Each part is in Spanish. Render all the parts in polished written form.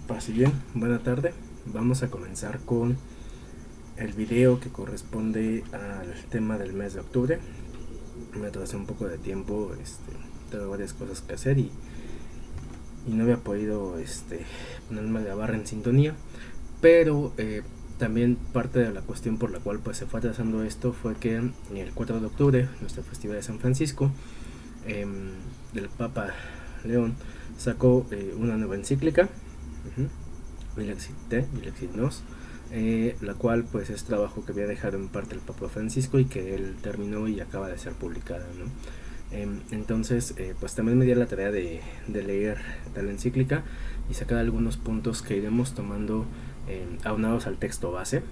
Así bien, buena tarde. Vamos a comenzar con el video que corresponde al tema del mes de octubre. Me atrasé un poco de tiempo, tengo varias cosas que hacer y no había podido ponerme la barra en sintonía, pero también parte de la cuestión por la cual pues se fue atrasando esto fue que el 4 de octubre, nuestra festividad de San Francisco, del Papa León sacó una nueva encíclica, Vilexit Nos, la cual pues es trabajo que había dejado en parte el Papa Francisco y que él terminó y acaba de ser publicada, ¿no? Entonces pues también me di la tarea de leer tal encíclica y sacar algunos puntos que iremos tomando aunados al texto base,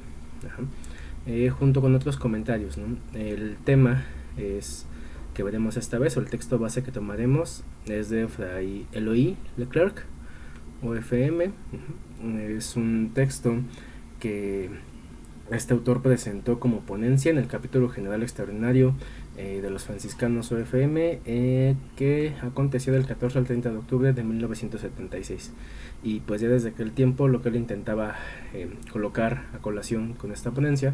junto con otros comentarios, ¿no? El tema es que veremos esta vez, o el texto base que tomaremos, es de Fray Eloy Leclerc, OFM. Es un texto que este autor presentó como ponencia en el capítulo general extraordinario de los franciscanos OFM, que aconteció del 14 al 30 de octubre de 1976. Y pues ya desde aquel tiempo lo que él intentaba colocar a colación con esta ponencia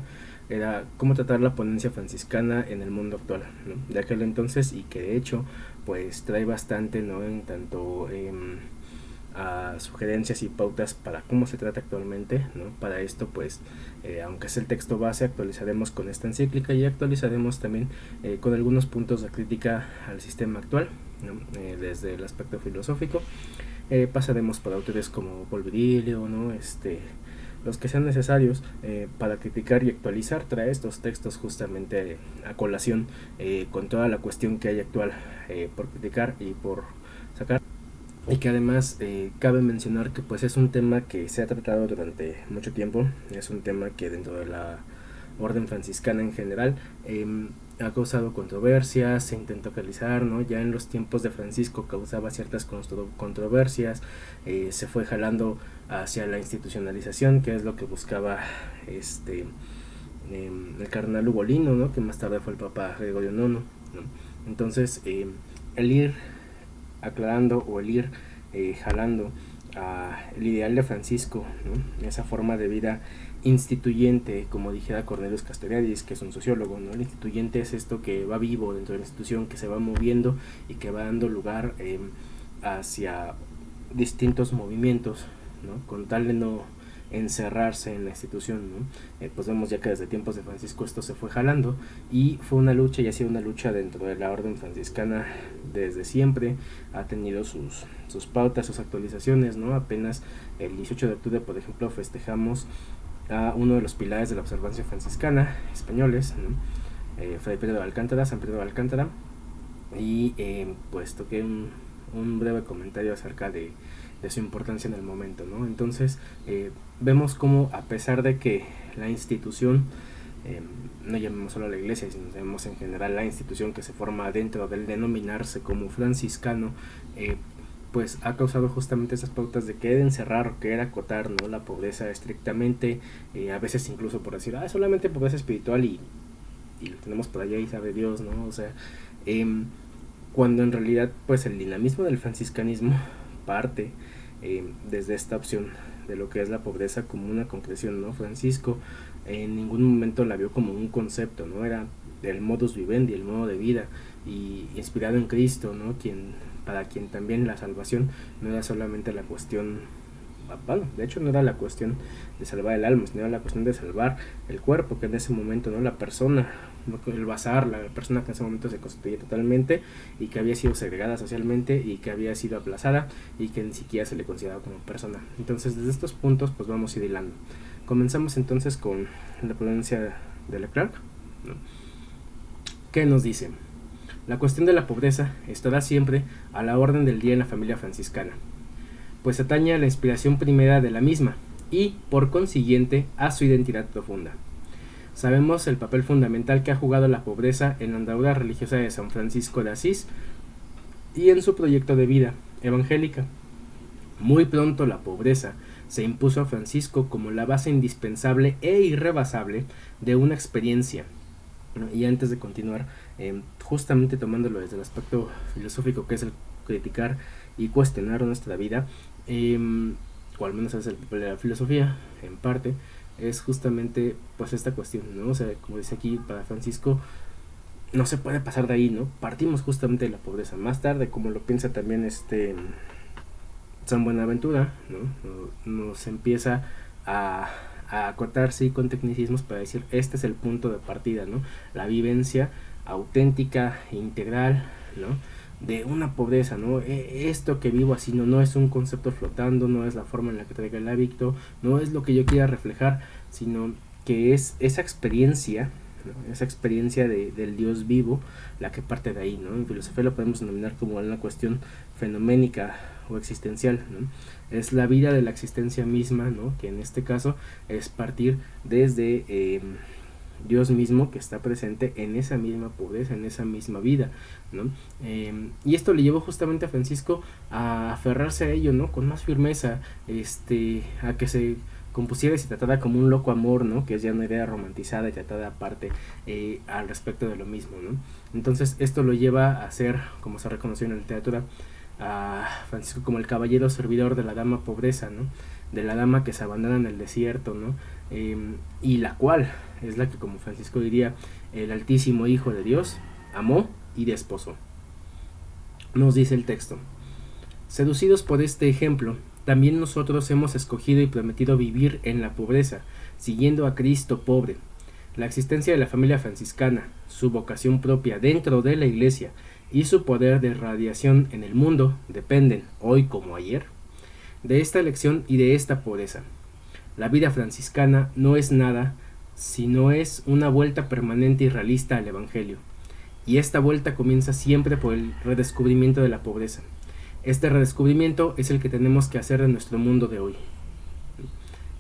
era cómo tratar la ponencia franciscana en el mundo actual, ¿no? De aquel entonces, y que de hecho pues trae bastante, ¿no? En tanto a sugerencias y pautas para cómo se trata actualmente, ¿no? Para esto pues aunque es el texto base, actualizaremos con esta encíclica y actualizaremos también con algunos puntos de crítica al sistema actual, ¿no? Desde el aspecto filosófico. Pasaremos por autores como Paul Virilio, ¿no? Los que sean necesarios para criticar y actualizar. Trae estos textos justamente a colación con toda la cuestión que hay actual por criticar y por sacar, y que además cabe mencionar que pues es un tema que se ha tratado durante mucho tiempo. Es un tema que dentro de la orden franciscana en general ha causado controversias, se intentó actualizar, ¿no? Ya en los tiempos de Francisco causaba ciertas controversias, se fue jalando hacia la institucionalización, que es lo que buscaba el cardenal Ugolino, ¿no? Que más tarde fue el Papa Gregorio IX, ¿no? Entonces el ir aclarando o el ir jalando el ideal de Francisco, ¿no? Esa forma de vida instituyente, como dijera Cornelius Castoriadis, que es un sociólogo, ¿no? El instituyente es esto que va vivo dentro de la institución, que se va moviendo y que va dando lugar hacia distintos movimientos, ¿no? Con tal de no encerrarse en la institución, ¿no? Pues vemos ya que desde tiempos de Francisco esto se fue jalando y fue una lucha y ha sido una lucha dentro de la orden franciscana desde siempre. Ha tenido sus pautas, sus actualizaciones, ¿no? Apenas el 18 de octubre, por ejemplo, festejamos a uno de los pilares de la observancia franciscana españoles, ¿no? Fray Pedro de Alcántara, San Pedro de Alcántara, y pues toqué un breve comentario acerca de su importancia en el momento, ¿no? Entonces vemos como a pesar de que la institución, no llamemos solo a la iglesia, sino llamemos en general la institución que se forma dentro del denominarse como franciscano, pues ha causado justamente esas pautas de querer encerrar o querer acotar, ¿no? La pobreza estrictamente, a veces incluso por decir, solamente pobreza espiritual y lo tenemos por allá y sabe Dios, ¿no? O sea, cuando en realidad pues el dinamismo del franciscanismo parte desde esta opción de lo que es la pobreza como una concreción, ¿no? Francisco en ningún momento la vio como un concepto, ¿no? Era el modus vivendi, el modo de vida, y inspirado en Cristo, ¿no? Para quien también la salvación no era solamente la cuestión, bueno, de hecho no era la cuestión de salvar el alma, sino era la cuestión de salvar el cuerpo, que en ese momento, ¿no? La persona, ¿no? El bazar, la persona que en ese momento se constituye totalmente y que había sido segregada socialmente y que había sido aplazada y que ni siquiera se le consideraba como persona. Entonces desde estos puntos pues vamos a ir hilando. Comenzamos entonces con la ponencia de Leclerc, ¿no? ¿Qué nos dice? La cuestión de la pobreza estará siempre a la orden del día en la familia franciscana, pues atañe a la inspiración primera de la misma y, por consiguiente, a su identidad profunda. Sabemos el papel fundamental que ha jugado la pobreza en la andadura religiosa de San Francisco de Asís y en su proyecto de vida evangélica. Muy pronto la pobreza se impuso a Francisco como la base indispensable e irrebasable de una experiencia. Y antes de continuar, justamente tomándolo desde el aspecto filosófico, que es el criticar y cuestionar nuestra vida, o al menos es el papel de la filosofía, en parte, es justamente pues esta cuestión, ¿no? O sea, como dice aquí para Francisco, no se puede pasar de ahí, ¿no? Partimos justamente de la pobreza. Más tarde, como lo piensa también San Buenaventura, ¿no? Nos empieza a acotar, sí, con tecnicismos para decir, este es el punto de partida, ¿no? La vivencia auténtica, integral, ¿no? De una pobreza, ¿no? Esto que vivo así no es un concepto flotando, no es la forma en la que traiga el hábito, no es lo que yo quiera reflejar, sino que es esa experiencia, ¿no? Esa experiencia del Dios vivo, la que parte de ahí, ¿no? En filosofía lo podemos denominar como una cuestión fenoménica o existencial, ¿no? Es la vida de la existencia misma, ¿no? Que en este caso es partir desde Dios mismo que está presente en esa misma pobreza, en esa misma vida, ¿no? Y esto le llevó justamente a Francisco a aferrarse a ello, ¿no? Con más firmeza, a que se compusiera y se tratara como un loco amor, ¿no? Que es ya una idea romantizada y tratada aparte al respecto de lo mismo, ¿no? Entonces esto lo lleva a ser, como se reconoció en la literatura, a Francisco como el caballero servidor de la dama pobreza, ¿no? De la dama que se abandona en el desierto, ¿no? Y la cual es la que, como Francisco diría, el Altísimo Hijo de Dios amó y desposó. Nos dice el texto: seducidos por este ejemplo, también nosotros hemos escogido y prometido vivir en la pobreza, siguiendo a Cristo pobre. La existencia de la familia franciscana, su vocación propia dentro de la Iglesia y su poder de radiación en el mundo dependen, hoy como ayer, de esta elección y de esta pobreza. La vida franciscana no es nada, sino es una vuelta permanente y realista al Evangelio. Y esta vuelta comienza siempre por el redescubrimiento de la pobreza. Este redescubrimiento es el que tenemos que hacer de nuestro mundo de hoy.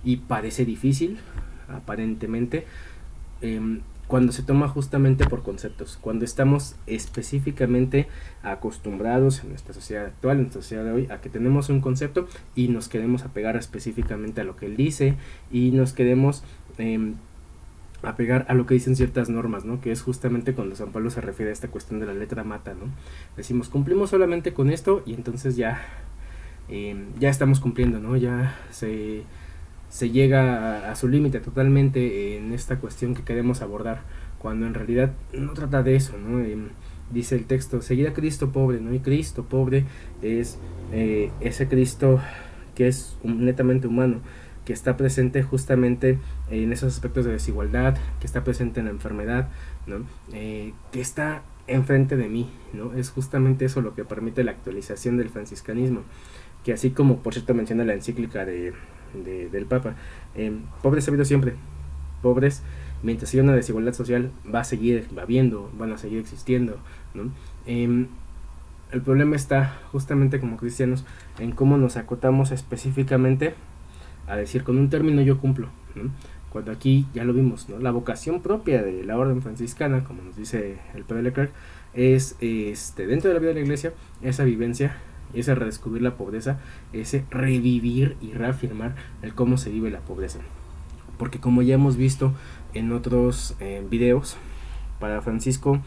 Y parece difícil, aparentemente, cuando se toma justamente por conceptos, cuando estamos específicamente acostumbrados en nuestra sociedad actual, en nuestra sociedad de hoy, a que tenemos un concepto y nos queremos apegar específicamente a lo que él dice y nos queremos apegar a lo que dicen ciertas normas, ¿no? Que es justamente cuando San Pablo se refiere a esta cuestión de la letra mata, ¿no? Decimos, cumplimos solamente con esto y entonces ya estamos cumpliendo, ¿no? Ya se llega a su límite totalmente en esta cuestión que queremos abordar, cuando en realidad no trata de eso, ¿no? Dice el texto, seguir a Cristo pobre, ¿no? Y Cristo pobre es ese Cristo que es netamente humano, que está presente justamente en esos aspectos de desigualdad, que está presente en la enfermedad, ¿no? Que está enfrente de mí, ¿no? Es justamente eso lo que permite la actualización del franciscanismo, que así como por cierto menciona la encíclica del Papa, pobres ha habido siempre, pobres mientras haya una desigualdad social va a seguir habiendo, van a seguir existiendo, ¿no? El problema está justamente como cristianos en cómo nos acotamos específicamente a decir con un término yo cumplo, ¿no? Cuando aquí ya lo vimos, ¿no? La vocación propia de la orden franciscana, como nos dice el Padre Leclerc, es dentro de la vida de la iglesia, esa vivencia, ese redescubrir la pobreza, ese revivir y reafirmar el cómo se vive la pobreza. Porque como ya hemos visto en otros videos, para Francisco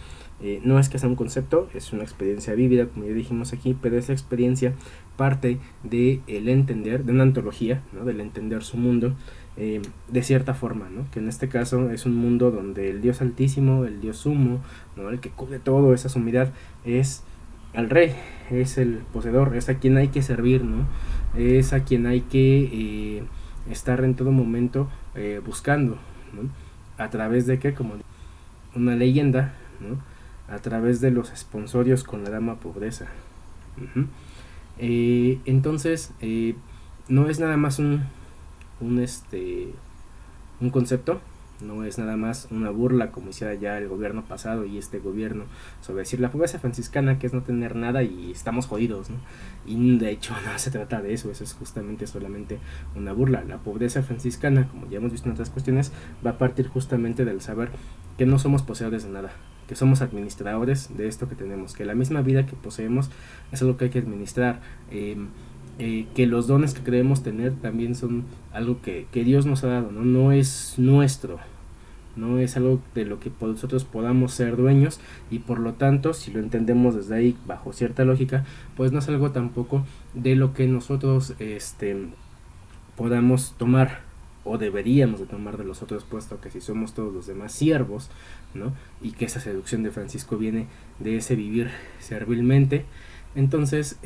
no es que sea un concepto, es una experiencia vívida, como ya dijimos aquí, pero esa experiencia parte de el entender, de una antología, ¿no? Del entender su mundo de cierta forma, ¿no? Que en este caso es un mundo donde el Dios Altísimo, el Dios Sumo, ¿no? El que cubre todo, esa sumidad, es al Rey, es el poseedor, es a quien hay que servir, ¿no? Es a quien hay que estar en todo momento buscando, ¿no? A través de que, como una leyenda, ¿no? A través de los esponsorios con la dama pobreza. Entonces no es nada más un concepto, no es nada más una burla como hiciera ya el gobierno pasado y este gobierno sobre decir la pobreza franciscana, que es no tener nada y estamos jodidos, ¿no? Y de hecho no se trata de eso, eso es justamente solamente una burla. La pobreza franciscana, como ya hemos visto en otras cuestiones, va a partir justamente del saber que no somos poseedores de nada, que somos administradores de esto que tenemos, que la misma vida que poseemos es algo que hay que administrar, que los dones que creemos tener también son algo que Dios nos ha dado, ¿no? No es nuestro, no es algo de lo que nosotros podamos ser dueños, y por lo tanto, si lo entendemos desde ahí bajo cierta lógica, pues no es algo tampoco de lo que nosotros podamos tomar o deberíamos de tomar de los otros, puesto que si somos todos los demás siervos, ¿no? Y que esa seducción de Francisco viene de ese vivir servilmente, entonces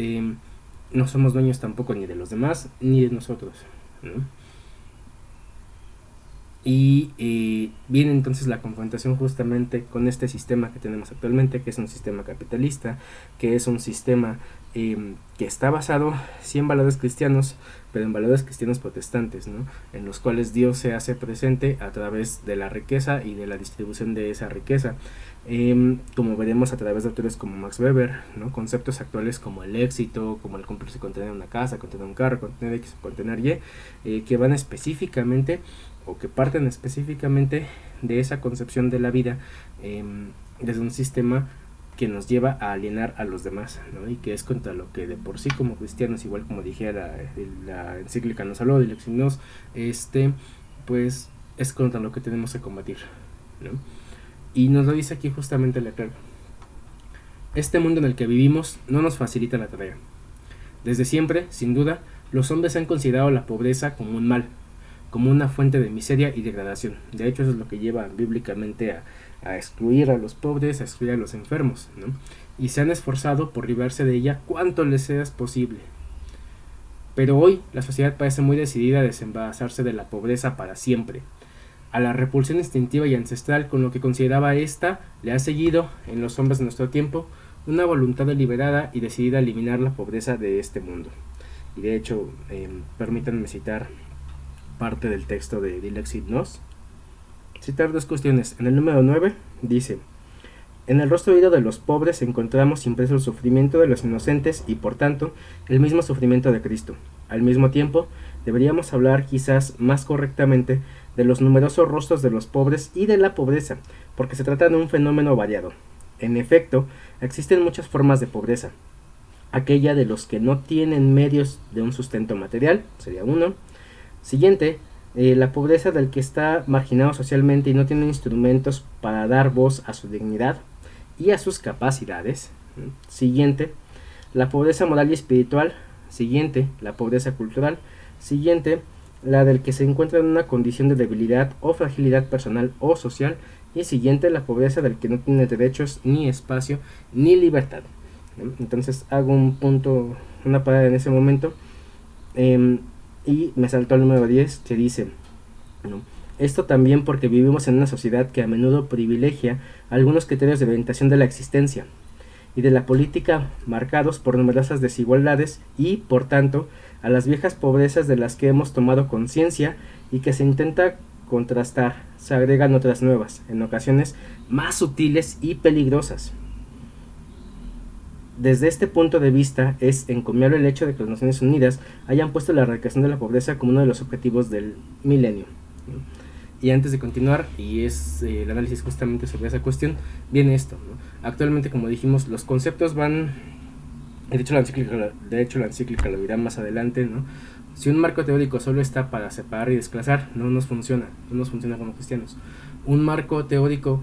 no somos dueños tampoco ni de los demás ni de nosotros, ¿no? Y viene entonces la confrontación justamente con este sistema que tenemos actualmente, que es un sistema capitalista, que es un sistema que está basado sí en valores cristianos, pero en valores cristianos protestantes, ¿no? En los cuales Dios se hace presente a través de la riqueza y de la distribución de esa riqueza, como veremos a través de autores como Max Weber, ¿no? Conceptos actuales como el éxito, como el cumplirse con tener una casa, con tener un carro, con tener X, con tener Y, que van específicamente o que parten específicamente de esa concepción de la vida desde un sistema que nos lleva a alienar a los demás, ¿no? Y que es contra lo que de por sí como cristianos, igual como dije la encíclica nos habló de Lexinos, pues es contra lo que tenemos que combatir, ¿no? Y nos lo dice aquí justamente Leclerc. Este mundo en el que vivimos no nos facilita la tarea. Desde siempre, sin duda, los hombres han considerado la pobreza como un mal, como una fuente de miseria y degradación. De hecho, eso es lo que lleva bíblicamente a excluir a los pobres, a excluir a los enfermos, ¿no? Y se han esforzado por librarse de ella cuanto les sea posible. Pero hoy la sociedad parece muy decidida a desembarazarse de la pobreza para siempre. A la repulsión instintiva y ancestral con lo que consideraba esta, le ha seguido, en los hombres de nuestro tiempo, una voluntad deliberada y decidida a eliminar la pobreza de este mundo. Y de hecho, permítanme citar parte del texto de Dilexit Nos. Citar dos cuestiones. En el número 9 dice: en el rostro herido de los pobres encontramos impreso el sufrimiento de los inocentes y por tanto el mismo sufrimiento de Cristo. Al mismo tiempo, deberíamos hablar quizás más correctamente de los numerosos rostros de los pobres y de la pobreza, porque se trata de un fenómeno variado. En efecto, existen muchas formas de pobreza. Aquella de los que no tienen medios de un sustento material, sería uno. Siguiente, la pobreza del que está marginado socialmente y no tiene instrumentos para dar voz a su dignidad y a sus capacidades. Siguiente, la pobreza moral y espiritual. Siguiente, la pobreza cultural. Siguiente, la del que se encuentra en una condición de debilidad o fragilidad personal o social. Y siguiente, la pobreza del que no tiene derechos, ni espacio, ni libertad. Entonces hago un punto, una parada en ese momento. Y me saltó el número 10 que dice, ¿no? Esto también porque vivimos en una sociedad que a menudo privilegia algunos criterios de orientación de la existencia y de la política marcados por numerosas desigualdades y, por tanto, a las viejas pobrezas de las que hemos tomado conciencia y que se intenta contrastar, se agregan otras nuevas, en ocasiones más sutiles y peligrosas. Desde este punto de vista es encomiable el hecho de que las Naciones Unidas hayan puesto la erradicación de la pobreza como uno de los objetivos del milenio, ¿no? Y antes de continuar, y es el análisis justamente sobre esa cuestión, viene esto, ¿no? Actualmente, como dijimos, los conceptos van, de hecho la encíclica lo dirá más adelante, ¿no? Si un marco teórico solo está para separar y desclasar, no nos funciona como cristianos. Un marco teórico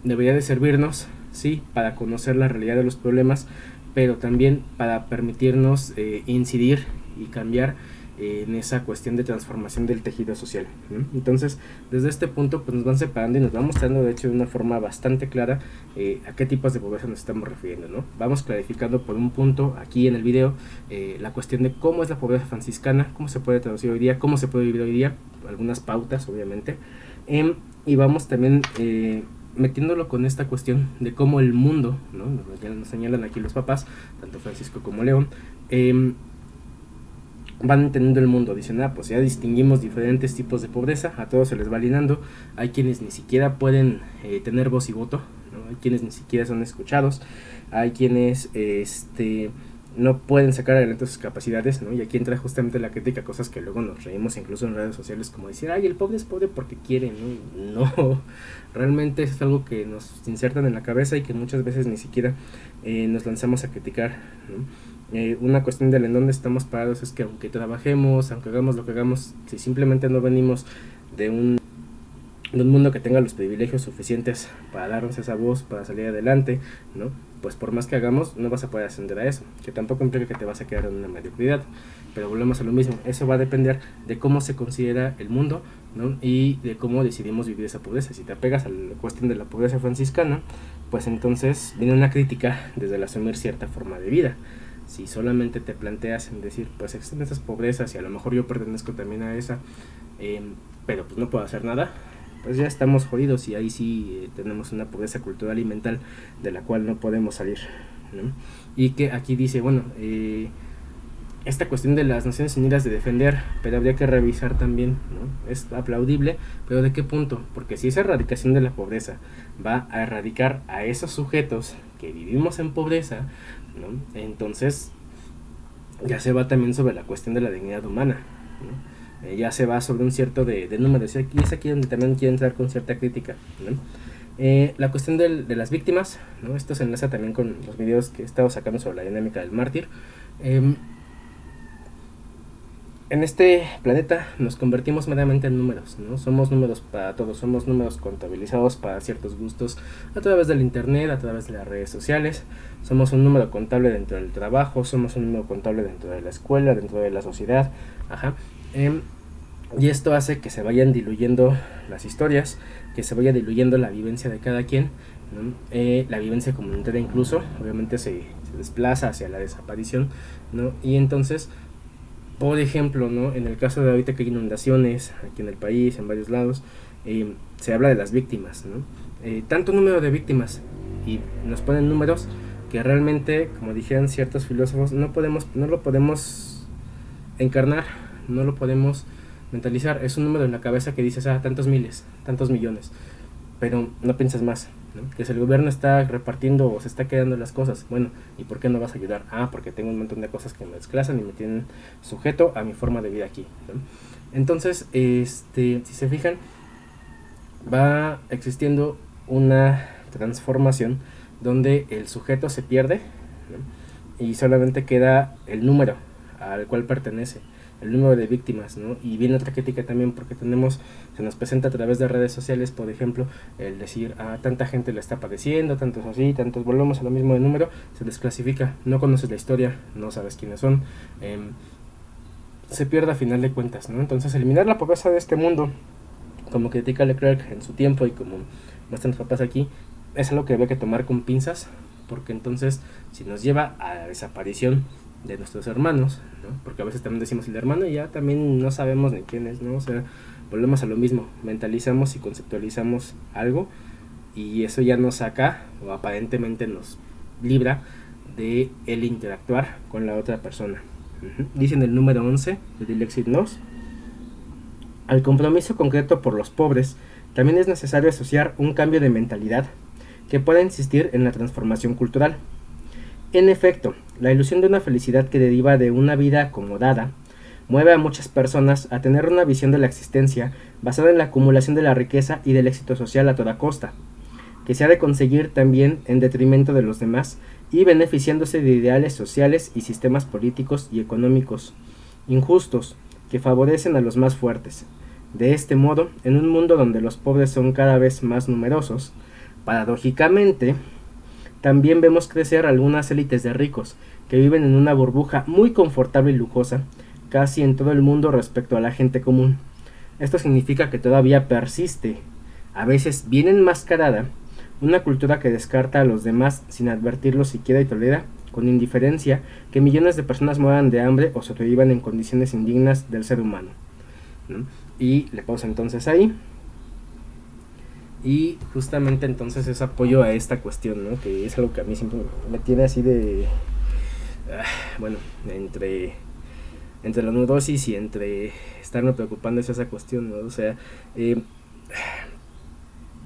debería de servirnos, sí, para conocer la realidad de los problemas, pero también para permitirnos incidir y cambiar en esa cuestión de transformación del tejido social, ¿no? Entonces, desde este punto pues nos van separando y nos va mostrando de hecho de una forma bastante clara a qué tipos de pobreza nos estamos refiriendo, ¿no? Vamos clarificando por un punto aquí en el video la cuestión de cómo es la pobreza franciscana, cómo se puede traducir hoy día, cómo se puede vivir hoy día, algunas pautas obviamente, y vamos también metiéndolo con esta cuestión de cómo el mundo, ¿no? Nos señalan aquí los papás, tanto Francisco como León, van entendiendo el mundo, dicen, pues ya distinguimos diferentes tipos de pobreza, a todos se les va alienando, hay quienes ni siquiera pueden tener voz y voto, ¿no? Hay quienes ni siquiera son escuchados, hay quienes no pueden sacar adelante sus capacidades, ¿no? Y aquí entra justamente la crítica, cosas que luego nos reímos incluso en redes sociales, como decir, ay, el pobre es pobre porque quiere, ¿no? No, realmente es algo que nos insertan en la cabeza y que muchas veces ni siquiera nos lanzamos a criticar, ¿no? Una cuestión de en dónde estamos parados es que aunque trabajemos, aunque hagamos lo que hagamos, si simplemente no venimos de un de un mundo que tenga los privilegios suficientes para darnos esa voz, para salir adelante, ¿no? Pues por más que hagamos, no vas a poder ascender a eso, que tampoco implica que te vas a quedar en una mediocridad, pero volvemos a lo mismo, eso va a depender de cómo se considera el mundo, ¿no? Y de cómo decidimos vivir esa pobreza. Si te apegas a la cuestión de la pobreza franciscana, pues entonces viene una crítica desde el asumir cierta forma de vida. Si solamente te planteas en decir, pues existen estas pobrezas y a lo mejor yo pertenezco también a esa, pero pues no puedo hacer nada, pues ya estamos jodidos, y ahí sí tenemos una pobreza cultural y mental de la cual no podemos salir, ¿no? Y que aquí dice, bueno, esta cuestión de las Naciones Unidas de defender, pero habría que revisar también, ¿no? Es aplaudible, pero ¿de qué punto? Porque si esa erradicación de la pobreza va a erradicar a esos sujetos que vivimos en pobreza, ¿no? Entonces ya se va también sobre la cuestión de la dignidad humana, ¿no? Ya se va sobre un cierto de números, y es aquí donde también quiero entrar con cierta crítica, ¿no? La cuestión de las víctimas, ¿no? Esto se enlaza también con los videos que he estado sacando sobre la dinámica del mártir. En este planeta nos convertimos meramente en números, ¿no? Somos números para todos, somos números contabilizados para ciertos gustos a través del internet, a través de las redes sociales. Somos un número contable dentro del trabajo, somos un número contable dentro de la escuela, dentro de la sociedad, ajá. Y esto hace que se vayan diluyendo las historias, que se vaya diluyendo la vivencia de cada quien, ¿no? La vivencia comunitaria incluso, obviamente se desplaza hacia la desaparición, ¿no? Y entonces, por ejemplo, ¿no? En el caso de ahorita que hay inundaciones aquí en el país, en varios lados, se habla de las víctimas, ¿no? Tanto número de víctimas, y nos ponen números que realmente, como dijeron ciertos filósofos, no lo podemos encarnar, no lo podemos mentalizar. Es un número en la cabeza que dices, tantos miles, tantos millones, pero no piensas más, ¿no? Que si el gobierno está repartiendo o se está quedando las cosas, bueno, ¿y por qué no vas a ayudar? Porque tengo un montón de cosas que me desclasan y me tienen sujeto a mi forma de vida aquí, ¿no? Entonces, si se fijan, va existiendo una transformación donde el sujeto se pierde, ¿no? Y solamente queda el número al cual pertenece, el número de víctimas, ¿no? Y viene otra crítica también, porque se nos presenta a través de redes sociales, por ejemplo, el decir, tanta gente le está padeciendo, tantos así, tantos, volvemos a lo mismo de número, se desclasifica, no conoces la historia, no sabes quiénes son, se pierde a final de cuentas, ¿no? Entonces, eliminar la pobreza de este mundo, como critica Leclerc en su tiempo y como muestran los papás aquí, es algo que debe que tomar con pinzas, porque entonces, si nos lleva a la desaparición de nuestros hermanos, ¿no? Porque a veces también decimos el hermano y ya también no sabemos ni quién es, ¿no? O sea, volvemos a lo mismo, mentalizamos y conceptualizamos algo, y eso ya nos saca, o aparentemente nos libra de el interactuar con la otra persona. Dicen el número 11 de Dixit Nos: al compromiso concreto por los pobres también es necesario asociar un cambio de mentalidad que pueda insistir en la transformación cultural. En efecto, la ilusión de una felicidad que deriva de una vida acomodada mueve a muchas personas a tener una visión de la existencia basada en la acumulación de la riqueza y del éxito social a toda costa, que se ha de conseguir también en detrimento de los demás y beneficiándose de ideales sociales y sistemas políticos y económicos injustos que favorecen a los más fuertes. De este modo, en un mundo donde los pobres son cada vez más numerosos, paradójicamente, también vemos crecer algunas élites de ricos que viven en una burbuja muy confortable y lujosa, casi en todo el mundo respecto a la gente común. Esto significa que todavía persiste, a veces bien enmascarada, una cultura que descarta a los demás sin advertirlos siquiera y tolera, con indiferencia, que millones de personas mueran de hambre o sobrevivan en condiciones indignas del ser humano, ¿no? Y le pausa entonces ahí. Y justamente entonces es apoyo a esta cuestión, ¿no? Que es algo que a mí siempre me tiene así de... bueno, entre la neurosis y entre estarme preocupando es esa cuestión, ¿no? O sea,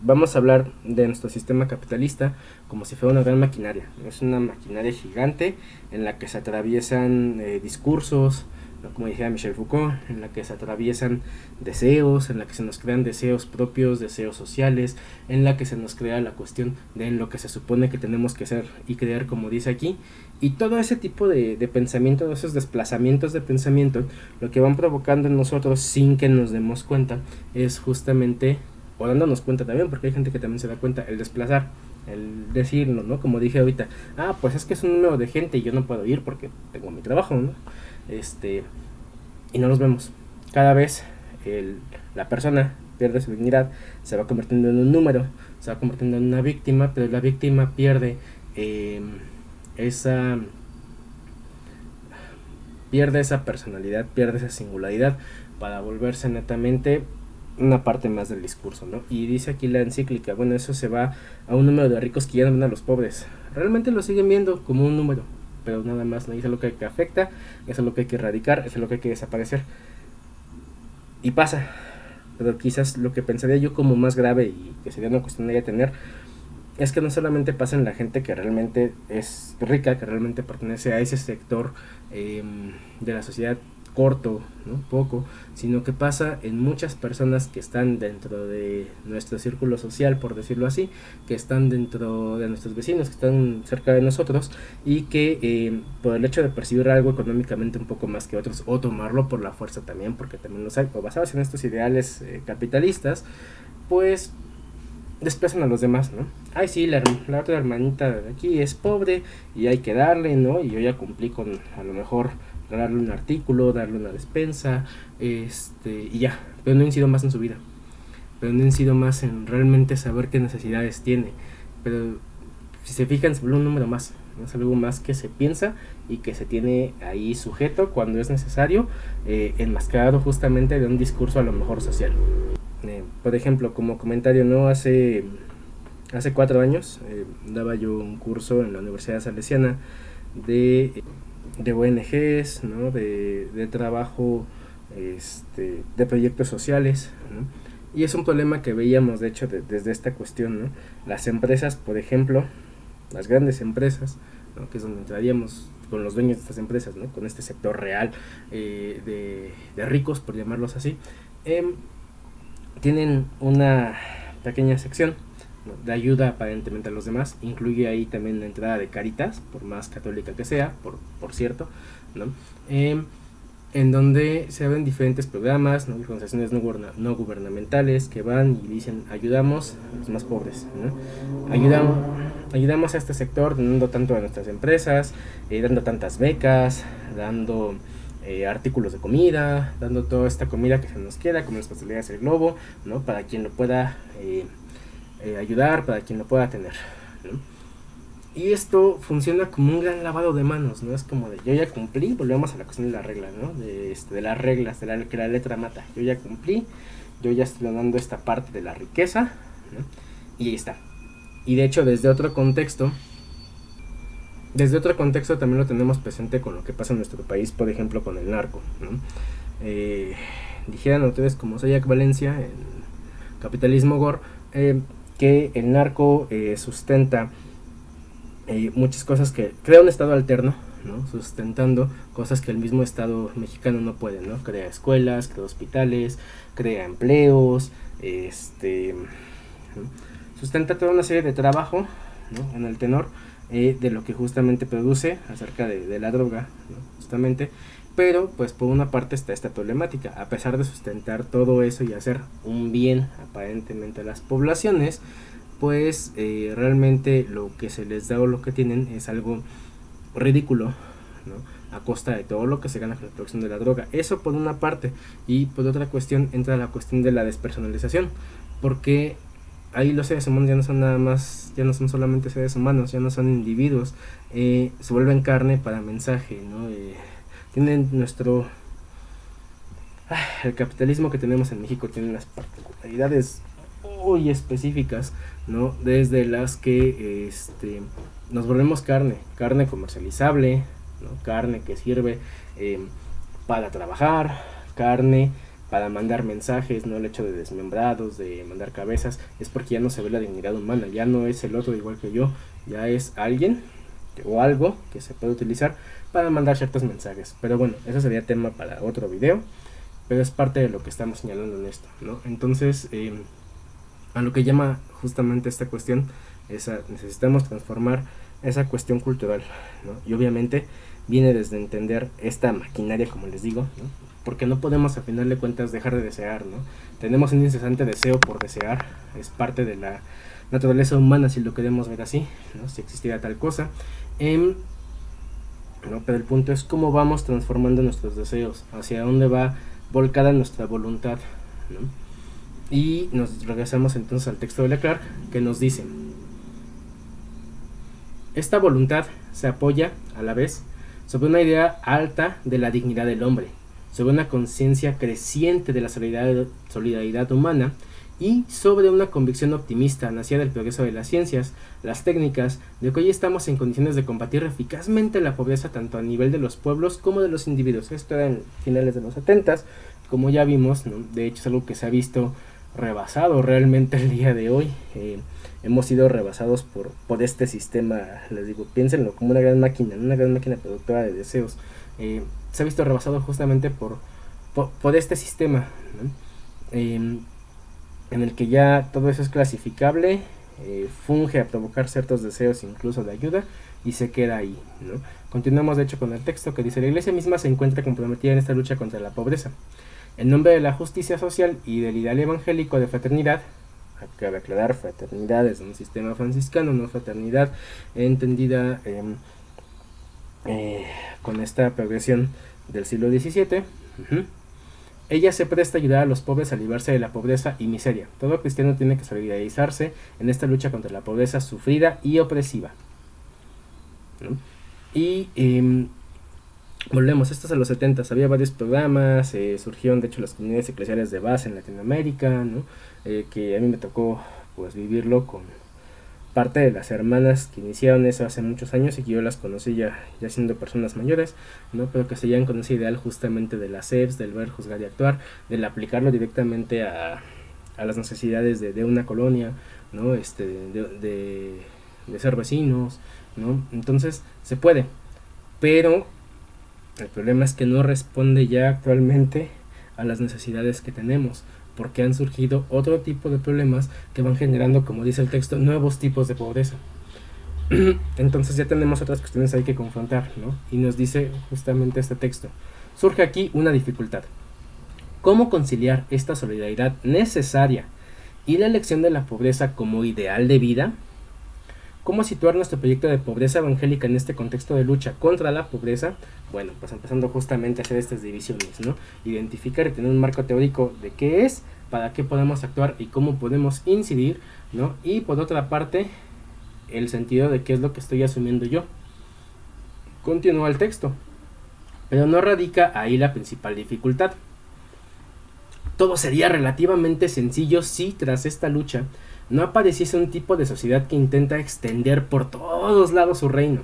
vamos a hablar de nuestro sistema capitalista como si fuera una gran maquinaria. Es una maquinaria gigante en la que se atraviesan discursos, ¿no? Como dijera Michel Foucault, en la que se atraviesan deseos, en la que se nos crean deseos propios, deseos sociales, en la que se nos crea la cuestión de en lo que se supone que tenemos que ser y crear, como dice aquí, y todo ese tipo de pensamiento, esos desplazamientos de pensamiento, lo que van provocando en nosotros sin que nos demos cuenta es justamente o dándonos cuenta también, porque hay gente que también se da cuenta, el desplazar, el decirnos, ¿no? Como dije ahorita, pues es que es un número de gente y yo no puedo ir porque tengo mi trabajo, ¿no? Y no nos vemos. Cada vez la persona pierde su dignidad, se va convirtiendo en un número, se va convirtiendo en una víctima, pero la víctima pierde esa personalidad, pierde esa singularidad para volverse netamente una parte más del discurso, ¿no? Y dice aquí la encíclica, bueno, eso se va a un número de ricos que ya no ven a los pobres. Realmente lo siguen viendo como un número, pero nada más, ¿no? Y eso es lo que afecta, eso es lo que hay que erradicar, eso es lo que hay que desaparecer. Y pasa, pero quizás lo que pensaría yo como más grave y que sería una cuestión de tener, es que no solamente pasa en la gente que realmente es rica, que realmente pertenece a ese sector de la sociedad corto, ¿no? Poco, sino que pasa en muchas personas que están dentro de nuestro círculo social, por decirlo así, que están dentro de nuestros vecinos, que están cerca de nosotros y que por el hecho de percibir algo económicamente un poco más que otros o tomarlo por la fuerza también, porque también los hay, o basados en estos ideales capitalistas, pues desplazan a los demás, ¿no? Ay, sí, la otra hermanita de aquí es pobre y hay que darle, ¿no? Y yo ya cumplí con, a lo mejor, darle un artículo, darle una despensa, y ya, pero no incido más en su vida, pero no incido más en realmente saber qué necesidades tiene, pero si se fijan, se vuelve un número más, ¿no? Es algo más que se piensa y que se tiene ahí sujeto cuando es necesario, enmascarado justamente de un discurso a lo mejor social. Por ejemplo, como comentario, ¿no? Hace 4 años daba yo un curso en la Universidad Salesiana de ONGs, ¿no? De trabajo, de proyectos sociales, ¿no? Y es un problema que veíamos, de hecho, desde esta cuestión, ¿no? Las empresas, por ejemplo, las grandes empresas, ¿no? Que es donde entraríamos con los dueños de estas empresas, ¿no? Con este sector real de ricos, por llamarlos así, tienen una pequeña sección, ¿no? De ayuda aparentemente a los demás. Incluye ahí también la entrada de Caritas, por más católica que sea, por cierto, ¿no? En donde se ven diferentes programas, ¿no? Organizaciones no gubernamentales que van y dicen ayudamos a los más pobres, ¿no? Ayudamos a este sector dando tanto a nuestras empresas, dando tantas becas, dando artículos de comida, dando toda esta comida que se nos queda, como las pastelerías del globo, ¿no? Para quien lo pueda ayudar, para quien lo pueda tener, ¿no? Y esto funciona como un gran lavado de manos, ¿no? Es como de yo ya cumplí, volvemos a la cuestión de la regla, ¿no? De las reglas, que la letra mata. Yo ya cumplí, yo ya estoy dando esta parte de la riqueza, ¿no? Y ahí está. Y de hecho desde otro contexto también lo tenemos presente con lo que pasa en nuestro país, por ejemplo con el narco, ¿no? Dijeran ustedes como Sayak Valencia en Capitalismo Gore, que el narco sustenta muchas cosas, que crea un estado alterno, ¿no? Sustentando cosas que el mismo estado mexicano no puede, ¿no? Crea escuelas, crea hospitales, crea empleos, ¿no? Sustenta toda una serie de trabajo, ¿no? En el tenor de lo que justamente produce acerca de la droga, ¿no? Justamente, pero pues por una parte está esta problemática, a pesar de sustentar todo eso y hacer un bien aparentemente a las poblaciones, pues realmente lo que se les da o lo que tienen es algo ridículo, ¿no? A costa de todo lo que se gana con la producción de la droga. Eso por una parte. Y por otra cuestión entra la cuestión de la despersonalización, porque ahí los seres humanos ya no son nada más, ya no son solamente seres humanos, ya no son individuos, se vuelven carne para mensaje, ¿no? Tienen el capitalismo que tenemos en México tiene unas particularidades muy específicas, ¿no? Desde las que nos volvemos carne comercializable, ¿no? Carne que sirve para trabajar, carne para mandar mensajes, ¿no? El hecho de desmembrados, de mandar cabezas, es porque ya no se ve la dignidad humana, ya no es el otro igual que yo, ya es alguien o algo que se puede utilizar para mandar ciertos mensajes. Pero bueno, eso sería tema para otro video, pero es parte de lo que estamos señalando en esto, ¿no? Entonces, a lo que llama justamente esta cuestión, necesitamos transformar esa cuestión cultural, ¿no? Y obviamente viene desde entender esta maquinaria, como les digo, ¿no? porque no podemos a final de cuentas dejar de desear, ¿no? Tenemos un incesante deseo por desear, es parte de la naturaleza humana si lo queremos ver así, ¿no? Si existiera tal cosa. ¿No? Pero el punto es cómo vamos transformando nuestros deseos, hacia dónde va volcada nuestra voluntad, ¿no? Y nos regresamos entonces al texto de Leclerc, que nos dice: esta voluntad se apoya, a la vez, sobre una idea alta de la dignidad del hombre, sobre una conciencia creciente de la solidaridad humana y sobre una convicción optimista nacida del progreso de las ciencias, las técnicas, de que hoy estamos en condiciones de combatir eficazmente la pobreza tanto a nivel de los pueblos como de los individuos. Esto era en finales de los 70s, como ya vimos, ¿no? De hecho es algo que se ha visto rebasado realmente el día de hoy. Hemos sido rebasados por este sistema, les digo, piénsenlo como una gran máquina productora de deseos. Se ha visto rebasado justamente por este sistema, ¿no? En el que ya todo eso es clasificable, funge a provocar ciertos deseos incluso de ayuda y se queda ahí, ¿no? Continuamos de hecho con el texto que dice: la iglesia misma se encuentra comprometida en esta lucha contra la pobreza. En nombre de la justicia social y del ideal evangélico de fraternidad, cabe aclarar, fraternidad es un sistema franciscano, no fraternidad entendida con esta progresión del siglo XVII. Ella se presta a ayudar a los pobres a librarse de la pobreza y miseria. Todo cristiano tiene que solidarizarse en esta lucha contra la pobreza sufrida y opresiva, ¿no? Y volvemos, esto es a los 70, había varios programas, surgieron de hecho las comunidades eclesiales de base en Latinoamérica, ¿no? Que a mí me tocó pues vivirlo con parte de las hermanas que iniciaron eso hace muchos años y que yo las conocí ya siendo personas mayores, ¿no? Pero que seguían con ese ideal justamente de las EPS, del ver, juzgar y actuar, del aplicarlo directamente a las necesidades de una colonia, ¿no? De ser vecinos, ¿no? Entonces se puede, pero el problema es que no responde ya actualmente a las necesidades que tenemos, porque han surgido otro tipo de problemas que van generando, como dice el texto, nuevos tipos de pobreza. Entonces ya tenemos otras cuestiones ahí que confrontar, ¿no? Y nos dice justamente este texto: surge aquí una dificultad. ¿Cómo conciliar esta solidaridad necesaria y la elección de la pobreza como ideal de vida? ¿Cómo situar nuestro proyecto de pobreza evangélica en este contexto de lucha contra la pobreza? Bueno, pues empezando justamente a hacer estas divisiones, ¿no? Identificar y tener un marco teórico de qué es, para qué podemos actuar y cómo podemos incidir, ¿no? Y por otra parte, el sentido de qué es lo que estoy asumiendo yo. Continúa el texto, pero no radica ahí la principal dificultad. Todo sería relativamente sencillo si tras esta lucha no apareciese un tipo de sociedad que intenta extender por todos lados su reino.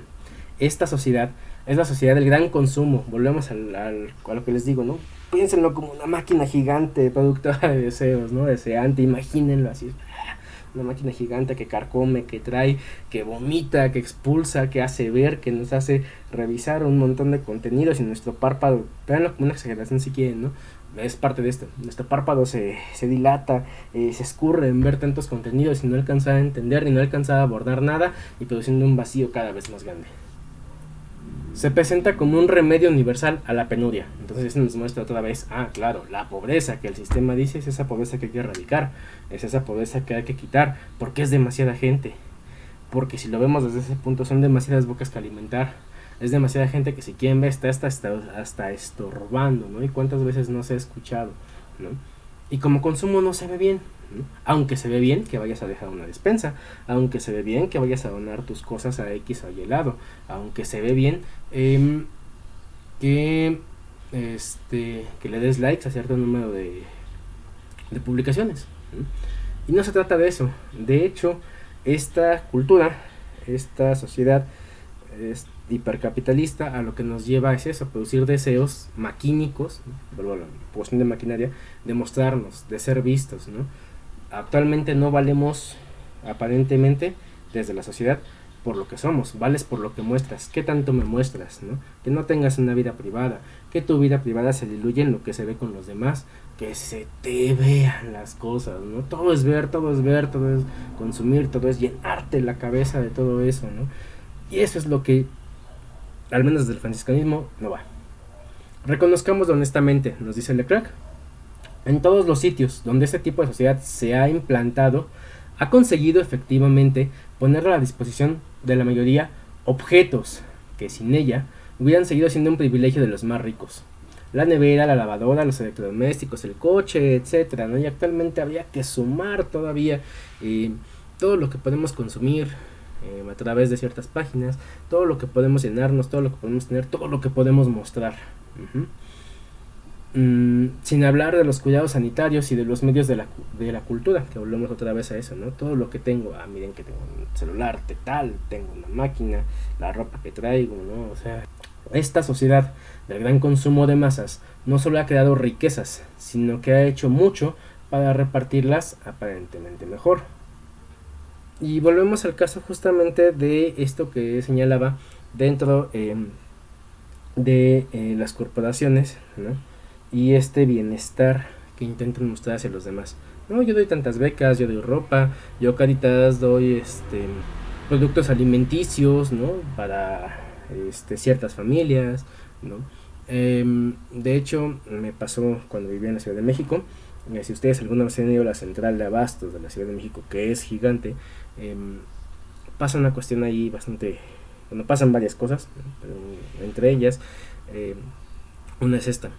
Esta sociedad es la sociedad del gran consumo. Volvemos a lo que les digo, ¿no? Piénsenlo como una máquina gigante productora de deseos, ¿no? Deseante, imagínenlo así. Una máquina gigante que carcome, que trae, que vomita, que expulsa, que hace ver, que nos hace revisar un montón de contenidos y nuestro párpado, véanlo como una exageración si quieren, ¿no? Es parte de esto, nuestro párpado se dilata, se escurre en ver tantos contenidos y no alcanza a entender ni no alcanza a abordar nada y produciendo un vacío cada vez más grande. Se presenta como un remedio universal a la penuria. Entonces eso nos muestra otra vez, claro, la pobreza que el sistema dice es esa pobreza que hay que erradicar, es esa pobreza que hay que quitar, porque es demasiada gente, porque si lo vemos desde ese punto son demasiadas bocas que alimentar, es demasiada gente que si quieren ver está hasta estorbando, ¿no? Y cuántas veces no se ha escuchado, ¿no? Y como consumo no se ve bien, ¿no? Aunque se ve bien que vayas a dejar una despensa, aunque se ve bien que vayas a donar tus cosas a X o Y lado, aunque se ve bien que le des likes a cierto número de publicaciones, ¿no? Y no se trata de eso. De hecho, esta cultura, esta sociedad es hipercapitalista, a lo que nos lleva es eso, producir deseos maquínicos, ¿no? La cuestión de maquinaria, de mostrarnos, de ser vistos, ¿no? Actualmente no valemos aparentemente desde la sociedad por lo que somos, vales por lo que muestras. ¿Qué tanto me muestras, no? Que no tengas una vida privada, que tu vida privada se diluye en lo que se ve con los demás, que se te vean las cosas, ¿no? Todo es ver, todo es consumir, todo es llenarte la cabeza de todo eso, ¿no? Y eso es lo que, al menos desde el franciscanismo, no va. Reconozcámoslo honestamente, nos dice Leclerc. En todos los sitios donde este tipo de sociedad se ha implantado, ha conseguido efectivamente poner a la disposición de la mayoría objetos que sin ella hubieran seguido siendo un privilegio de los más ricos. La nevera, la lavadora, los electrodomésticos, el coche, etcétera, ¿no? Y actualmente habría que sumar todavía todo lo que podemos consumir a través de ciertas páginas, todo lo que podemos llenarnos, todo lo que podemos tener, todo lo que podemos mostrar. Sin hablar de los cuidados sanitarios y de los medios de la cultura, que volvemos otra vez a eso, ¿no? Todo lo que tengo, miren que tengo un celular, tal, tengo una máquina, la ropa que traigo, ¿no? O sea, esta sociedad del gran consumo de masas no solo ha creado riquezas, sino que ha hecho mucho para repartirlas aparentemente mejor. Y volvemos al caso justamente de esto que señalaba dentro de las corporaciones, ¿no? Y este bienestar que intentan mostrar hacia los demás. No, yo doy tantas becas, yo doy ropa, yo Caritas doy productos alimenticios, ¿no? Para ciertas familias, ¿no? De hecho, me pasó cuando vivía en la Ciudad de México. Si ustedes alguna vez han ido a la central de abastos de la Ciudad de México, que es gigante, pasa una cuestión ahí bastante, bueno, pasan varias cosas, ¿no? Pero entre ellas una es esta: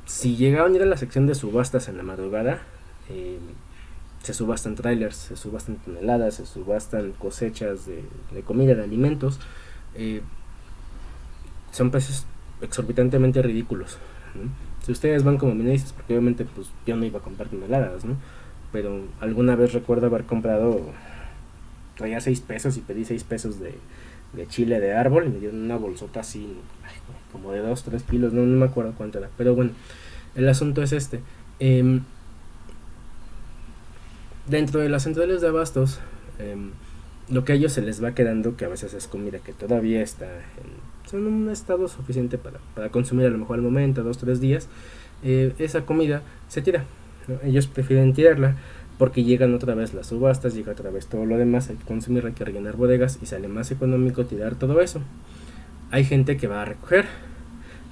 si llegaban a ir a la sección de subastas en la madrugada, se subastan trailers, se subastan toneladas, se subastan cosechas de comida, de alimentos. Son precios exorbitantemente ridículos, ¿no? Si ustedes van como minoristas, porque obviamente pues yo no iba a comprar toneladas, ¿no? Pero alguna vez recuerdo haber comprado, traía 6 pesos y pedí 6 pesos de chile de árbol y me dieron una bolsota así, como de 2-3 kilos, no me acuerdo cuánto era, pero bueno, el asunto es este. Dentro de las centrales de abastos, lo que a ellos se les va quedando, que a veces es comida que todavía está en un estado suficiente para consumir a lo mejor al momento, 2-3 días, esa comida se tira, ¿no? Ellos prefieren tirarla porque llegan otra vez las subastas, llega otra vez todo lo demás, hay que consumir, hay que rellenar bodegas y sale más económico tirar todo eso. Hay gente que va a recoger,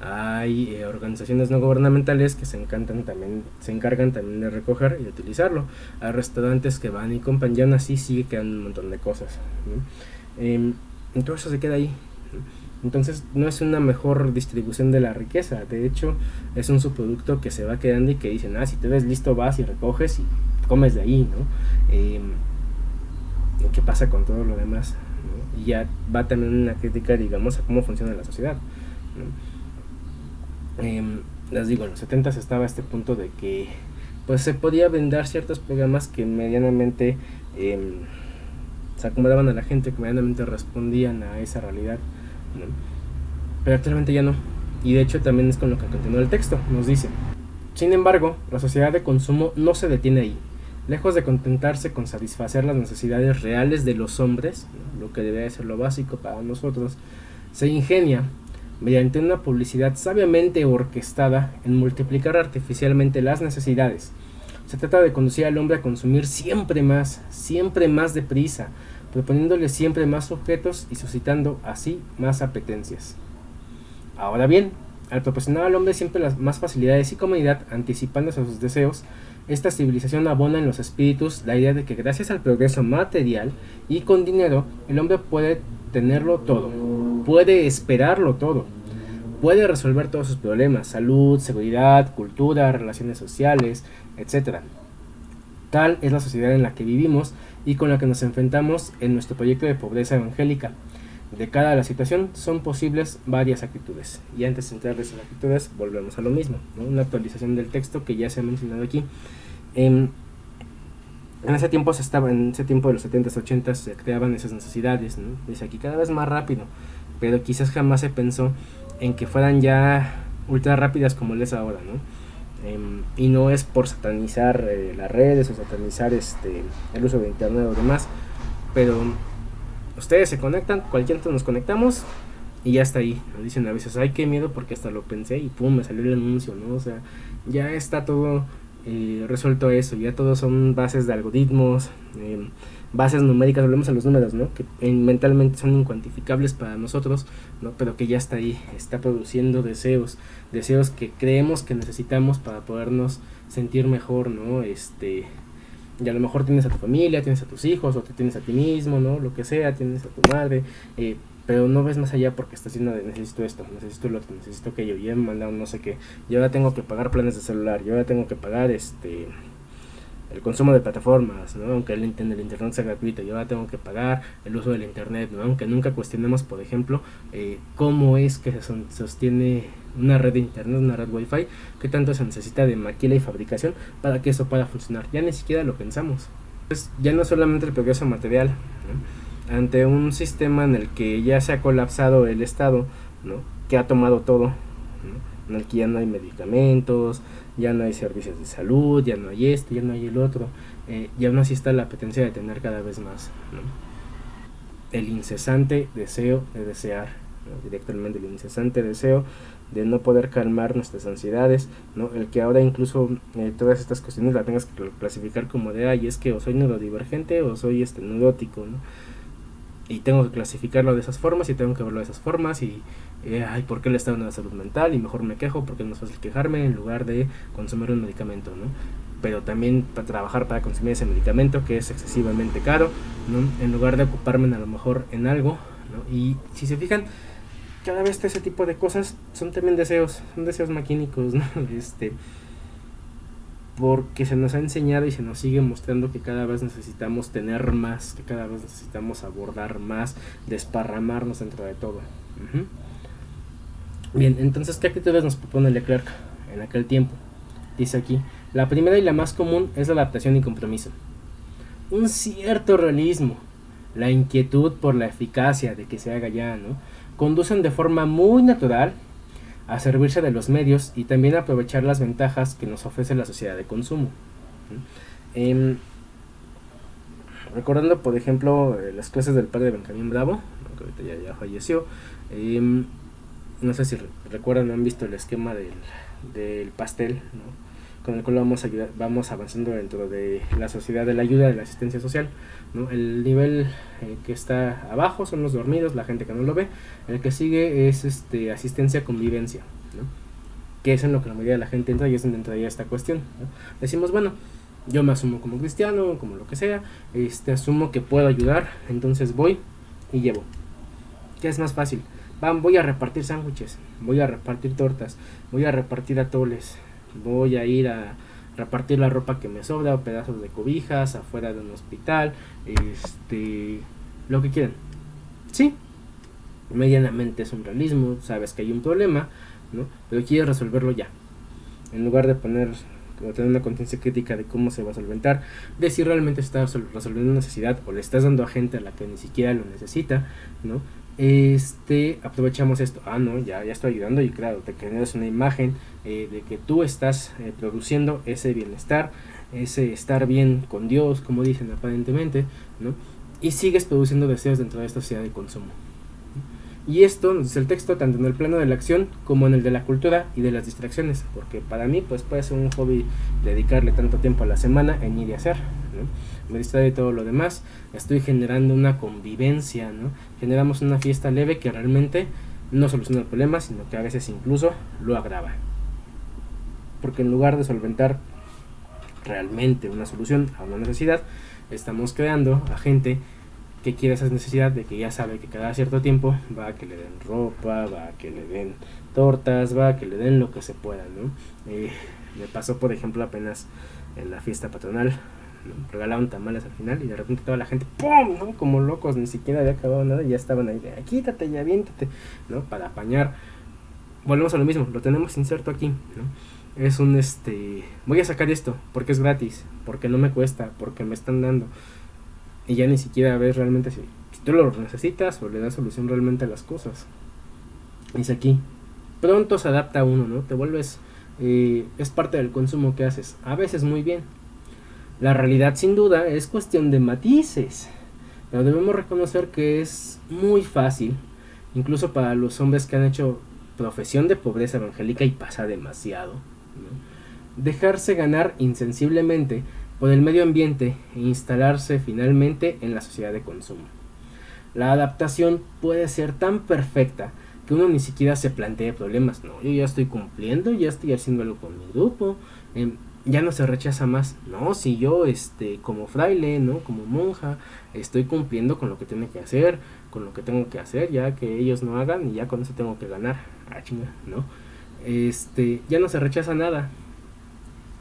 hay organizaciones no gubernamentales que se encargan también de recoger y de utilizarlo, hay restaurantes que van y compran, y aún así sigue quedando un montón de cosas, ¿no? Todo eso se queda ahí, ¿no? Entonces no es una mejor distribución de la riqueza, de hecho es un subproducto que se va quedando y que dicen, si te ves listo vas y recoges y comes de ahí, ¿no? ¿Qué pasa con todo lo demás, ¿no? Y ya va también una crítica, digamos, a cómo funciona la sociedad, ¿no? Les digo, en los 70s estaba este punto de que pues se podía vender ciertos programas que medianamente se acomodaban a la gente, que medianamente respondían a esa realidad, ¿no? Pero actualmente ya no, y de hecho también es con lo que continúa el texto. Nos dice: sin embargo, la sociedad de consumo no se detiene ahí. Lejos de contentarse con satisfacer las necesidades reales de los hombres, ¿no?, lo que debe ser lo básico para nosotros, se ingenia, mediante una publicidad sabiamente orquestada, en multiplicar artificialmente las necesidades. Se trata de conducir al hombre a consumir siempre más deprisa, proponiéndole siempre más objetos y suscitando así más apetencias. Ahora bien, al proporcionar al hombre siempre las más facilidades y comodidad, anticipándose a sus deseos, esta civilización abona en los espíritus la idea de que gracias al progreso material y con dinero, el hombre puede tenerlo todo, puede esperarlo todo, puede resolver todos sus problemas: salud, seguridad, cultura, relaciones sociales, etc. Tal es la sociedad en la que vivimos y con la que nos enfrentamos en nuestro proyecto de pobreza evangélica. De cara a la situación son posibles varias actitudes. Y antes de entrar en esas actitudes, volvemos a lo mismo, ¿no? Una actualización del texto que ya se ha mencionado aquí. En ese tiempo de los 70s, 80s se creaban esas necesidades, ¿no? Dice aquí cada vez más rápido, pero quizás jamás se pensó en que fueran ya ultra rápidas como lo es ahora, ¿no? Y no es por satanizar las redes o satanizar el uso de internet o demás, pero ustedes se conectan, cualquiera nos conectamos y ya está ahí. Nos dicen a veces, ay, qué miedo, porque hasta lo pensé y pum, me salió el anuncio, ¿no? O sea, ya está todo resuelto eso, ya todos son bases de algoritmos, bases numéricas, volvemos a los números, ¿no? Que mentalmente son incuantificables para nosotros, ¿no? Pero que ya está ahí, está produciendo deseos que creemos que necesitamos para podernos sentir mejor, ¿no? Y a lo mejor tienes a tu familia, tienes a tus hijos, o te tienes a ti mismo, ¿no? Lo que sea, tienes a tu madre, pero no ves más allá porque estás lleno de necesito esto, necesito lo otro, necesito aquello, ya me mandaron no sé qué, yo ahora tengo que pagar planes de celular, yo ahora tengo que pagar el consumo de plataformas, ¿no? Aunque el internet sea gratuito, yo ahora tengo que pagar el uso del internet, ¿no? Aunque nunca cuestionemos, por ejemplo, cómo es que se sostiene una red de internet, una red wifi, qué tanto se necesita de maquila y fabricación para que eso pueda funcionar, ya ni siquiera lo pensamos. Pues ya no solamente el progreso material, ¿no? Ante un sistema en el que ya se ha colapsado el Estado, ¿no? Que ha tomado todo, ¿no? En el que ya no hay medicamentos, ya no hay servicios de salud, ya no hay esto, ya no hay el otro, y aún así está la apetencia de tener cada vez más, ¿no? El incesante deseo de desear, ¿no? Directamente el incesante deseo de no poder calmar nuestras ansiedades, ¿no? El que ahora incluso todas estas cuestiones las tengas que clasificar como de, ay, es que o soy neurodivergente o soy neurótico, ¿no? Y tengo que clasificarlo de esas formas y tengo que verlo de esas formas y ay, ¿por qué el estado de la salud mental? Y mejor me quejo porque es más fácil quejarme en lugar de consumir un medicamento, ¿no? Pero también para trabajar para consumir ese medicamento que es excesivamente caro, ¿no? En lugar de ocuparme a lo mejor en algo, ¿no? Y si se fijan, cada vez ese tipo de cosas son también deseos, son deseos maquínicos, ¿no? Porque se nos ha enseñado y se nos sigue mostrando que cada vez necesitamos tener más, que cada vez necesitamos abordar más, desparramarnos dentro de todo. Bien, entonces, ¿qué actitudes nos propone Leclerc en aquel tiempo? Dice aquí, la primera y la más común es la adaptación y compromiso. Un cierto realismo, la inquietud por la eficacia de que se haga ya, ¿no? Conducen de forma muy natural a servirse de los medios y también a aprovechar las ventajas que nos ofrece la sociedad de consumo. Recordando, por ejemplo, las clases del padre Benjamín Bravo, que ahorita ya falleció, no sé si recuerdan o han visto el esquema del pastel, ¿no? Con el cual vamos avanzando dentro de la sociedad de la ayuda, de la asistencia social, ¿no? El nivel que está abajo son los dormidos, la gente que no lo ve. El que sigue es asistencia convivencia, ¿no? Que es en lo que la mayoría de la gente entra y es donde entraría esta cuestión, ¿no? Decimos, bueno, yo me asumo como cristiano, como lo que sea, asumo que puedo ayudar, entonces voy y llevo. ¿Qué es más fácil? Voy a repartir sándwiches, voy a repartir tortas, voy a repartir atoles, voy a ir a repartir la ropa que me sobra o pedazos de cobijas afuera de un hospital, lo que quieran. Sí, medianamente es un realismo, sabes que hay un problema, ¿no? Pero quieres resolverlo ya, en lugar de tener una conciencia crítica de cómo se va a solventar, de si realmente estás resolviendo una necesidad o le estás dando a gente a la que ni siquiera lo necesita, ¿no? Aprovechamos esto, no, ya estoy ayudando y claro, te generas una imagen de que tú estás produciendo ese bienestar, ese estar bien con Dios, como dicen aparentemente, ¿no? Y sigues produciendo deseos dentro de esta sociedad de consumo. Y esto nos dice el texto tanto en el plano de la acción como en el de la cultura y de las distracciones, porque para mí pues puede ser un hobby dedicarle tanto tiempo a la semana en ir y hacer, ¿no? Me distrae de todo lo demás, estoy generando una convivencia, ¿no? Generamos una fiesta leve que realmente no soluciona el problema, sino que a veces incluso lo agrava, porque en lugar de solventar realmente una solución a una necesidad, estamos creando a gente que quiere esa necesidad de que ya sabe que cada cierto tiempo va a que le den ropa, va a que le den tortas, va a que le den lo que se pueda, ¿no? Me pasó, por ejemplo, apenas en la fiesta patronal, ¿no? Regalaron tamales al final y de repente toda la gente, ¡pum!, ¿no? Como locos, ni siquiera había acabado nada y ya estaban ahí, quítate y aviéntate, ¿no? Para apañar. Volvemos a lo mismo, lo tenemos inserto aquí, ¿no? Es un voy a sacar esto porque es gratis, porque no me cuesta, porque me están dando. Y ya ni siquiera ves realmente si tú lo necesitas o le das solución realmente a las cosas. Dice aquí, pronto se adapta a uno, ¿no? Te vuelves, es parte del consumo que haces, a veces muy bien. La realidad sin duda es cuestión de matices, pero debemos reconocer que es muy fácil, incluso para los hombres que han hecho profesión de pobreza evangélica y pasa demasiado, ¿no? Dejarse ganar insensiblemente por el medio ambiente e instalarse finalmente en la sociedad de consumo. La adaptación puede ser tan perfecta que uno ni siquiera se plantee problemas. No, yo ya estoy cumpliendo, ya estoy haciendo algo con mi grupo, ya no se rechaza más. No, si yo como fraile, ¿no? Como monja, estoy cumpliendo con lo que tiene que hacer, con lo que tengo que hacer, ya que ellos no hagan y ya con eso tengo que ganar. Ah, chinga, ¿no? Ya no se rechaza nada.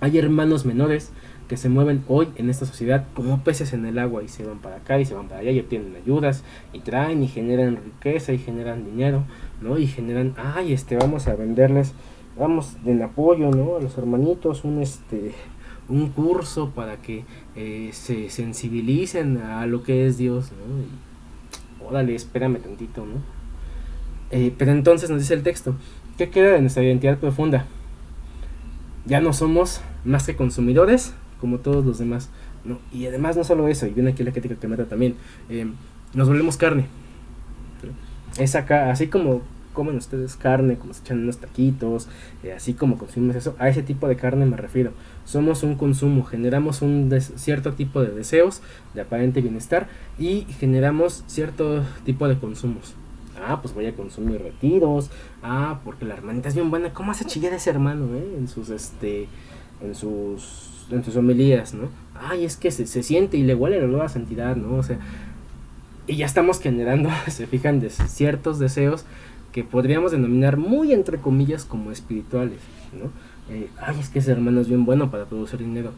Hay hermanos menores que se mueven hoy en esta sociedad como peces en el agua y se van para acá y se van para allá y obtienen ayudas y traen y generan riqueza y generan dinero, ¿no? Y generan, vamos a venderles, vamos en apoyo, ¿no? A los hermanitos un curso para que se sensibilicen a lo que es Dios, ¿no? Y, órale, espérame tantito, ¿no? Pero entonces nos dice el texto, ¿qué queda de nuestra identidad profunda? Ya no somos más que consumidores como todos los demás, ¿no? Y además no solo eso, y viene aquí la crítica que meta también, nos volvemos carne, ¿no? Es acá, así como comen ustedes carne, como se echan unos taquitos, así como consumimos eso, a ese tipo de carne me refiero. Somos un consumo, generamos cierto tipo de deseos de aparente bienestar y generamos cierto tipo de consumos. Pues voy a consumir retiros. Porque la hermanita es bien buena. ¿Cómo hace chillar ese hermano, en sus homilías, ¿no? Es que se siente y le huele el olor a santidad, ¿no? O sea, y ya estamos generando, se fijan, de ciertos deseos que podríamos denominar muy entre comillas como espirituales, ¿no? Es que ese hermano es bien bueno para producir dinero.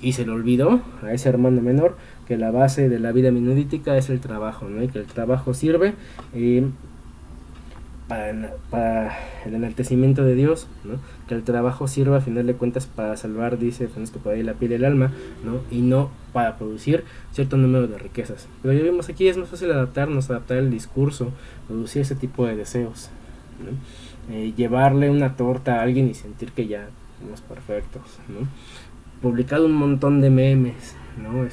Y se le olvidó a ese hermano menor que la base de la vida menudítica es el trabajo, ¿no? Y que el trabajo sirve para el enaltecimiento de Dios, ¿no? Que el trabajo sirva a final de cuentas para salvar, dice Francisco por ahí, la piel y el alma, ¿no? Y no para producir cierto número de riquezas. Pero ya vimos aquí, es más fácil adaptar el discurso, producir ese tipo de deseos, ¿no? Llevarle una torta a alguien y sentir que ya somos perfectos, ¿no? Publicado un montón de memes, ¿no?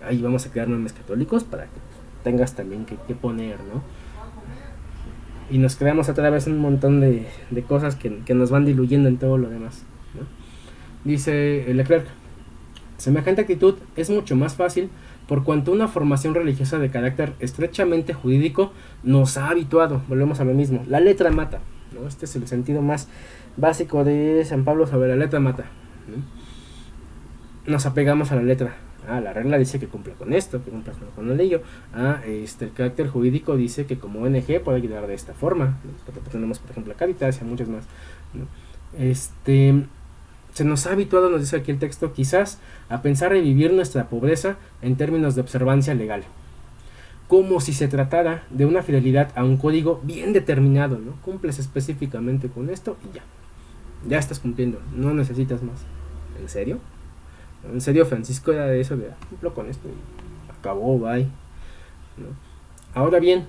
Ahí vamos a crear memes católicos para que tengas también que poner, ¿no? Y nos creamos otra vez un montón de cosas que nos van diluyendo en todo lo demás, ¿no? Dice Leclerc, semejante actitud es mucho más fácil por cuanto una formación religiosa de carácter estrechamente jurídico nos ha habituado, volvemos a lo mismo, la letra mata, ¿no? Este es el sentido más básico de San Pablo sobre la letra mata, ¿no? Nos apegamos a la letra. La regla dice que cumpla con esto, que cumpla con el ello. El carácter jurídico dice que como ONG puede ayudar de esta forma. Tenemos, por ejemplo, a Caritas y a muchos más, ¿no? Se nos ha habituado, nos dice aquí el texto, quizás a pensar revivir nuestra pobreza en términos de observancia legal, como si se tratara de una fidelidad a un código bien determinado, ¿no? Cumples específicamente con esto y ya estás cumpliendo, no necesitas más. ¿En serio? En serio, Francisco era de eso, de cumplo con esto y acabó, bye, ¿no? Ahora bien,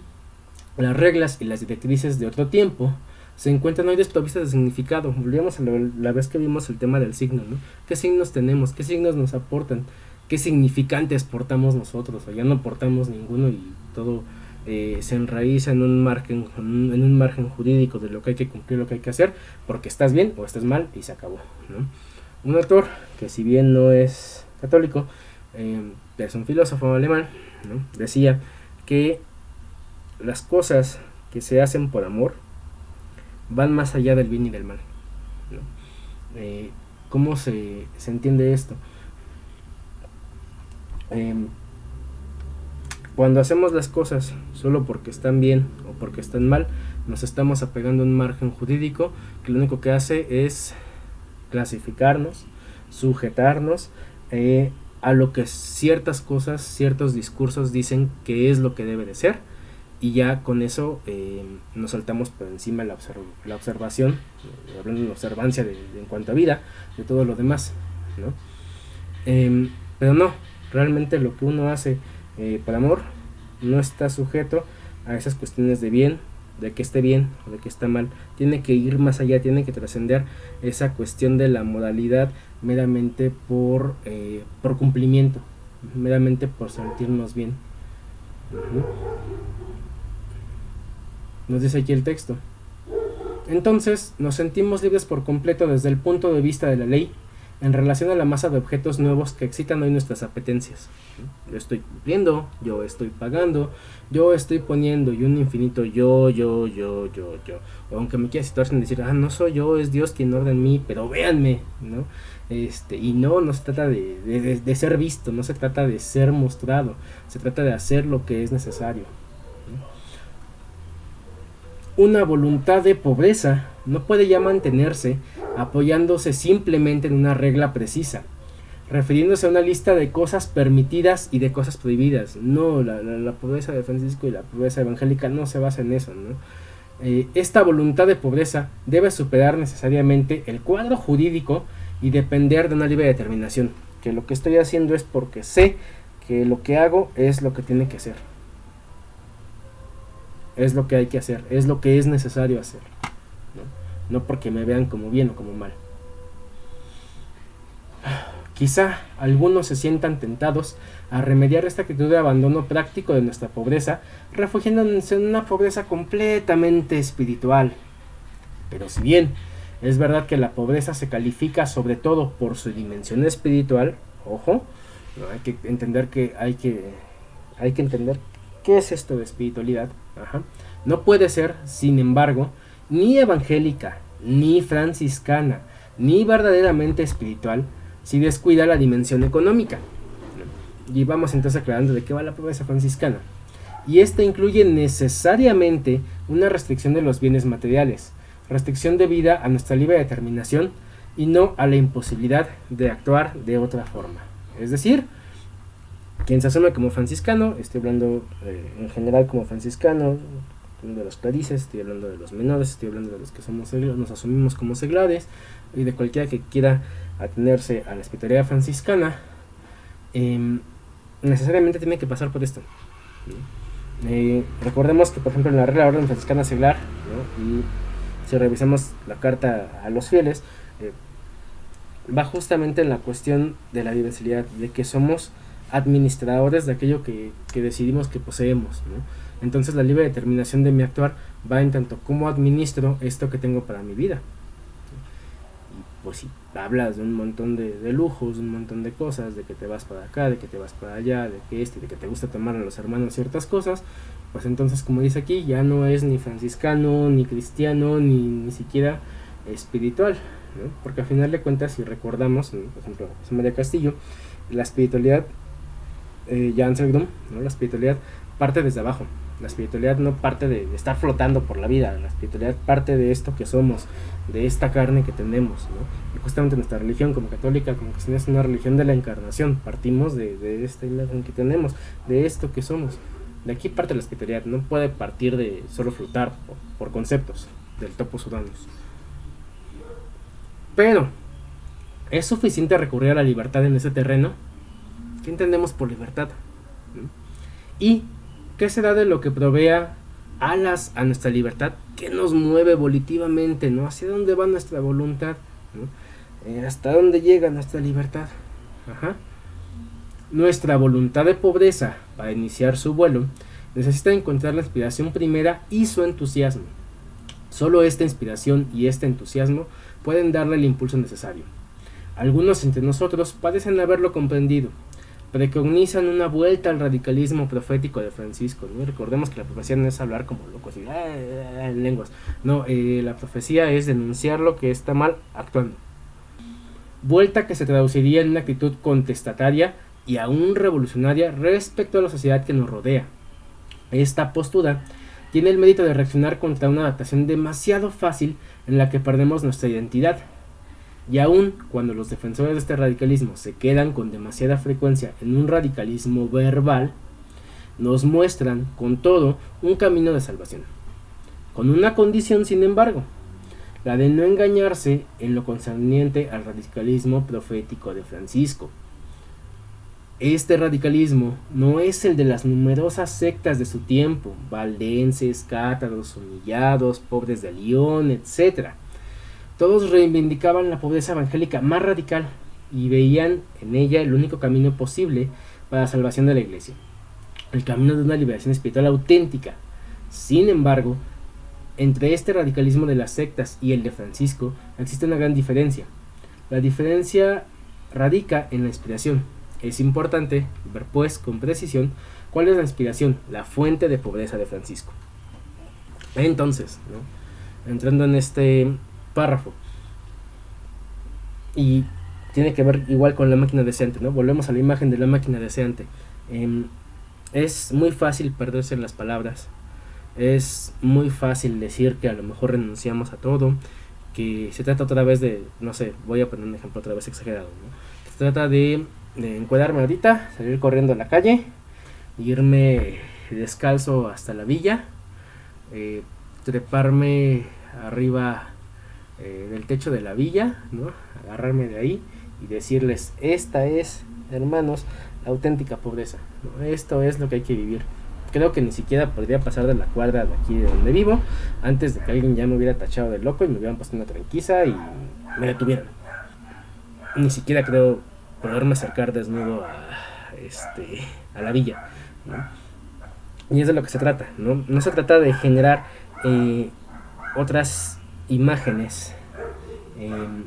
las reglas y las directrices de otro tiempo se encuentran hoy desprovistas de significado. Volvíamos a la vez que vimos el tema del signo, ¿no? ¿Qué signos tenemos? ¿Qué signos nos aportan? ¿Qué significantes portamos nosotros? O ya no portamos ninguno y todo se enraiza en un margen jurídico de lo que hay que cumplir, lo que hay que hacer, porque estás bien o estás mal y se acabó, ¿no? Un autor que, si bien no es católico, es un filósofo alemán, ¿no? Decía que las cosas que se hacen por amor van más allá del bien y del mal, ¿no? ¿Cómo se entiende esto? Cuando hacemos las cosas solo porque están bien o porque están mal, nos estamos apegando a un margen jurídico que lo único que hace es clasificarnos, sujetarnos a lo que ciertas cosas, ciertos discursos dicen que es lo que debe de ser, y ya con eso nos saltamos por encima la observación, hablando de observancia en cuanto a vida, de todo lo demás, ¿no? Pero no, realmente lo que uno hace por amor no está sujeto a esas cuestiones de bien, de que esté bien o de que está mal. Tiene que ir más allá, tiene que trascender esa cuestión de la moralidad meramente por cumplimiento, meramente por sentirnos bien. Nos dice aquí el texto: entonces nos sentimos libres por completo desde el punto de vista de la ley, en relación a la masa de objetos nuevos que excitan hoy nuestras apetencias. Yo estoy cumpliendo, yo estoy pagando, yo estoy poniendo y un infinito yo. Aunque me quiera situarse en decir, no soy yo, es Dios quien ordena en mí, pero véanme, ¿no? Y no se trata de ser visto, no se trata de ser mostrado, se trata de hacer lo que es necesario. Una voluntad de pobreza no puede ya mantenerse apoyándose simplemente en una regla precisa, refiriéndose a una lista de cosas permitidas y de cosas prohibidas. No, la pobreza de Francisco y la pobreza evangélica no se basa en eso, ¿no? Esta voluntad de pobreza debe superar necesariamente el cuadro jurídico y depender de una libre determinación, que lo que estoy haciendo es porque sé que lo que hago es lo que tiene que ser, es lo que hay que hacer, es lo que es necesario hacer, no porque me vean como bien o como mal. Quizá algunos se sientan tentados a remediar esta actitud de abandono práctico de nuestra pobreza, refugiándose en una pobreza completamente espiritual. Pero si bien es verdad que la pobreza se califica sobre todo por su dimensión espiritual, ojo, ¿no? Hay que entender qué es esto de espiritualidad. No puede ser, sin embargo, ni evangélica, ni franciscana, ni verdaderamente espiritual si descuida la dimensión económica. Y vamos entonces aclarando de qué va la pobreza franciscana. Y esta incluye necesariamente una restricción de los bienes materiales, restricción debida a nuestra libre determinación y no a la imposibilidad de actuar de otra forma. Es decir, quien se asume como franciscano, estoy hablando en general como franciscano, de los clarices, estoy hablando de los menores, estoy hablando de los que nos asumimos como seglares, y de cualquiera que quiera atenerse a la espiritualidad franciscana, necesariamente tiene que pasar por esto. Recordemos que, por ejemplo, en la regla de orden franciscana seglar, ¿no? Y si revisamos la carta a los fieles, va justamente en la cuestión de la diversidad, de que somos administradores de aquello que decidimos que poseemos, ¿no? Entonces la libre determinación de mi actuar va en tanto cómo administro esto que tengo para mi vida. Y pues si hablas de un montón de lujos, un montón de cosas, de que te vas para acá, de que te vas para allá, de que de que te gusta tomar a los hermanos ciertas cosas, pues entonces, como dice aquí, ya no es ni franciscano, ni cristiano, ni siquiera espiritual, ¿no? Porque al final de cuentas, si recordamos, ¿no? Por ejemplo, José María Castillo, la espiritualidad, Jan Selgrum, ¿no? La espiritualidad parte desde abajo. La espiritualidad no parte de estar flotando por la vida. La espiritualidad parte de esto que somos, de esta carne que tenemos, ¿no? Y justamente nuestra religión como católica, como cristiana, es una religión de la encarnación. Partimos de esta imagen que tenemos, de esto que somos. De aquí parte la espiritualidad. No puede partir de solo flotar por conceptos del topos uranus. Pero ¿es suficiente recurrir a la libertad en ese terreno? ¿Qué entendemos por libertad? ¿Y qué será de lo que provea alas a nuestra libertad? ¿Qué nos mueve volitivamente, ¿no? ¿Hacia dónde va nuestra voluntad? ¿No? ¿Hasta dónde llega nuestra libertad? Nuestra voluntad de pobreza, para iniciar su vuelo, necesita encontrar la inspiración primera y su entusiasmo. Solo esta inspiración y este entusiasmo pueden darle el impulso necesario. Algunos entre nosotros parecen haberlo comprendido. Preconizan una vuelta al radicalismo profético de Francisco, ¿no? Recordemos que la profecía no es hablar como locos y en lenguas. No, la profecía es denunciar lo que está mal actuando. Vuelta que se traduciría en una actitud contestataria y aún revolucionaria respecto a la sociedad que nos rodea. Esta postura tiene el mérito de reaccionar contra una adaptación demasiado fácil en la que perdemos nuestra identidad. Y aun cuando los defensores de este radicalismo se quedan con demasiada frecuencia en un radicalismo verbal, nos muestran con todo un camino de salvación. Con una condición, sin embargo, la de no engañarse en lo concerniente al radicalismo profético de Francisco. Este radicalismo no es el de las numerosas sectas de su tiempo, valdenses, cátaros, humillados, pobres de León, etc. Todos reivindicaban la pobreza evangélica más radical y veían en ella el único camino posible para la salvación de la iglesia, el camino de una liberación espiritual auténtica. Sin embargo, entre este radicalismo de las sectas y el de Francisco existe una gran diferencia. La diferencia radica en la inspiración. Es importante ver pues con precisión cuál es la inspiración, la fuente de pobreza de Francisco. Entonces, ¿no?, entrando en este párrafo, y tiene que ver igual con la máquina deseante, ¿no? Volvemos a la imagen de la máquina deseante. Es muy fácil perderse en las palabras, es muy fácil decir que a lo mejor renunciamos a todo, que se trata otra vez de, no sé, voy a poner un ejemplo otra vez exagerado, ¿no? Se trata de encuadrarme ahorita, salir corriendo a la calle, irme descalzo hasta la villa, treparme arriba del techo de la villa, ¿no?, agarrarme de ahí y decirles: esta es, hermanos, la auténtica pobreza, ¿no? Esto es lo que hay que vivir. Creo que ni siquiera podría pasar de la cuadra de aquí de donde vivo antes de que alguien ya me hubiera tachado de loco y me hubieran puesto una tranquiza y me detuvieran. Ni siquiera creo poderme acercar desnudo a la villa, ¿no? Y es de lo que se trata, ¿no? No se trata de generar otras imágenes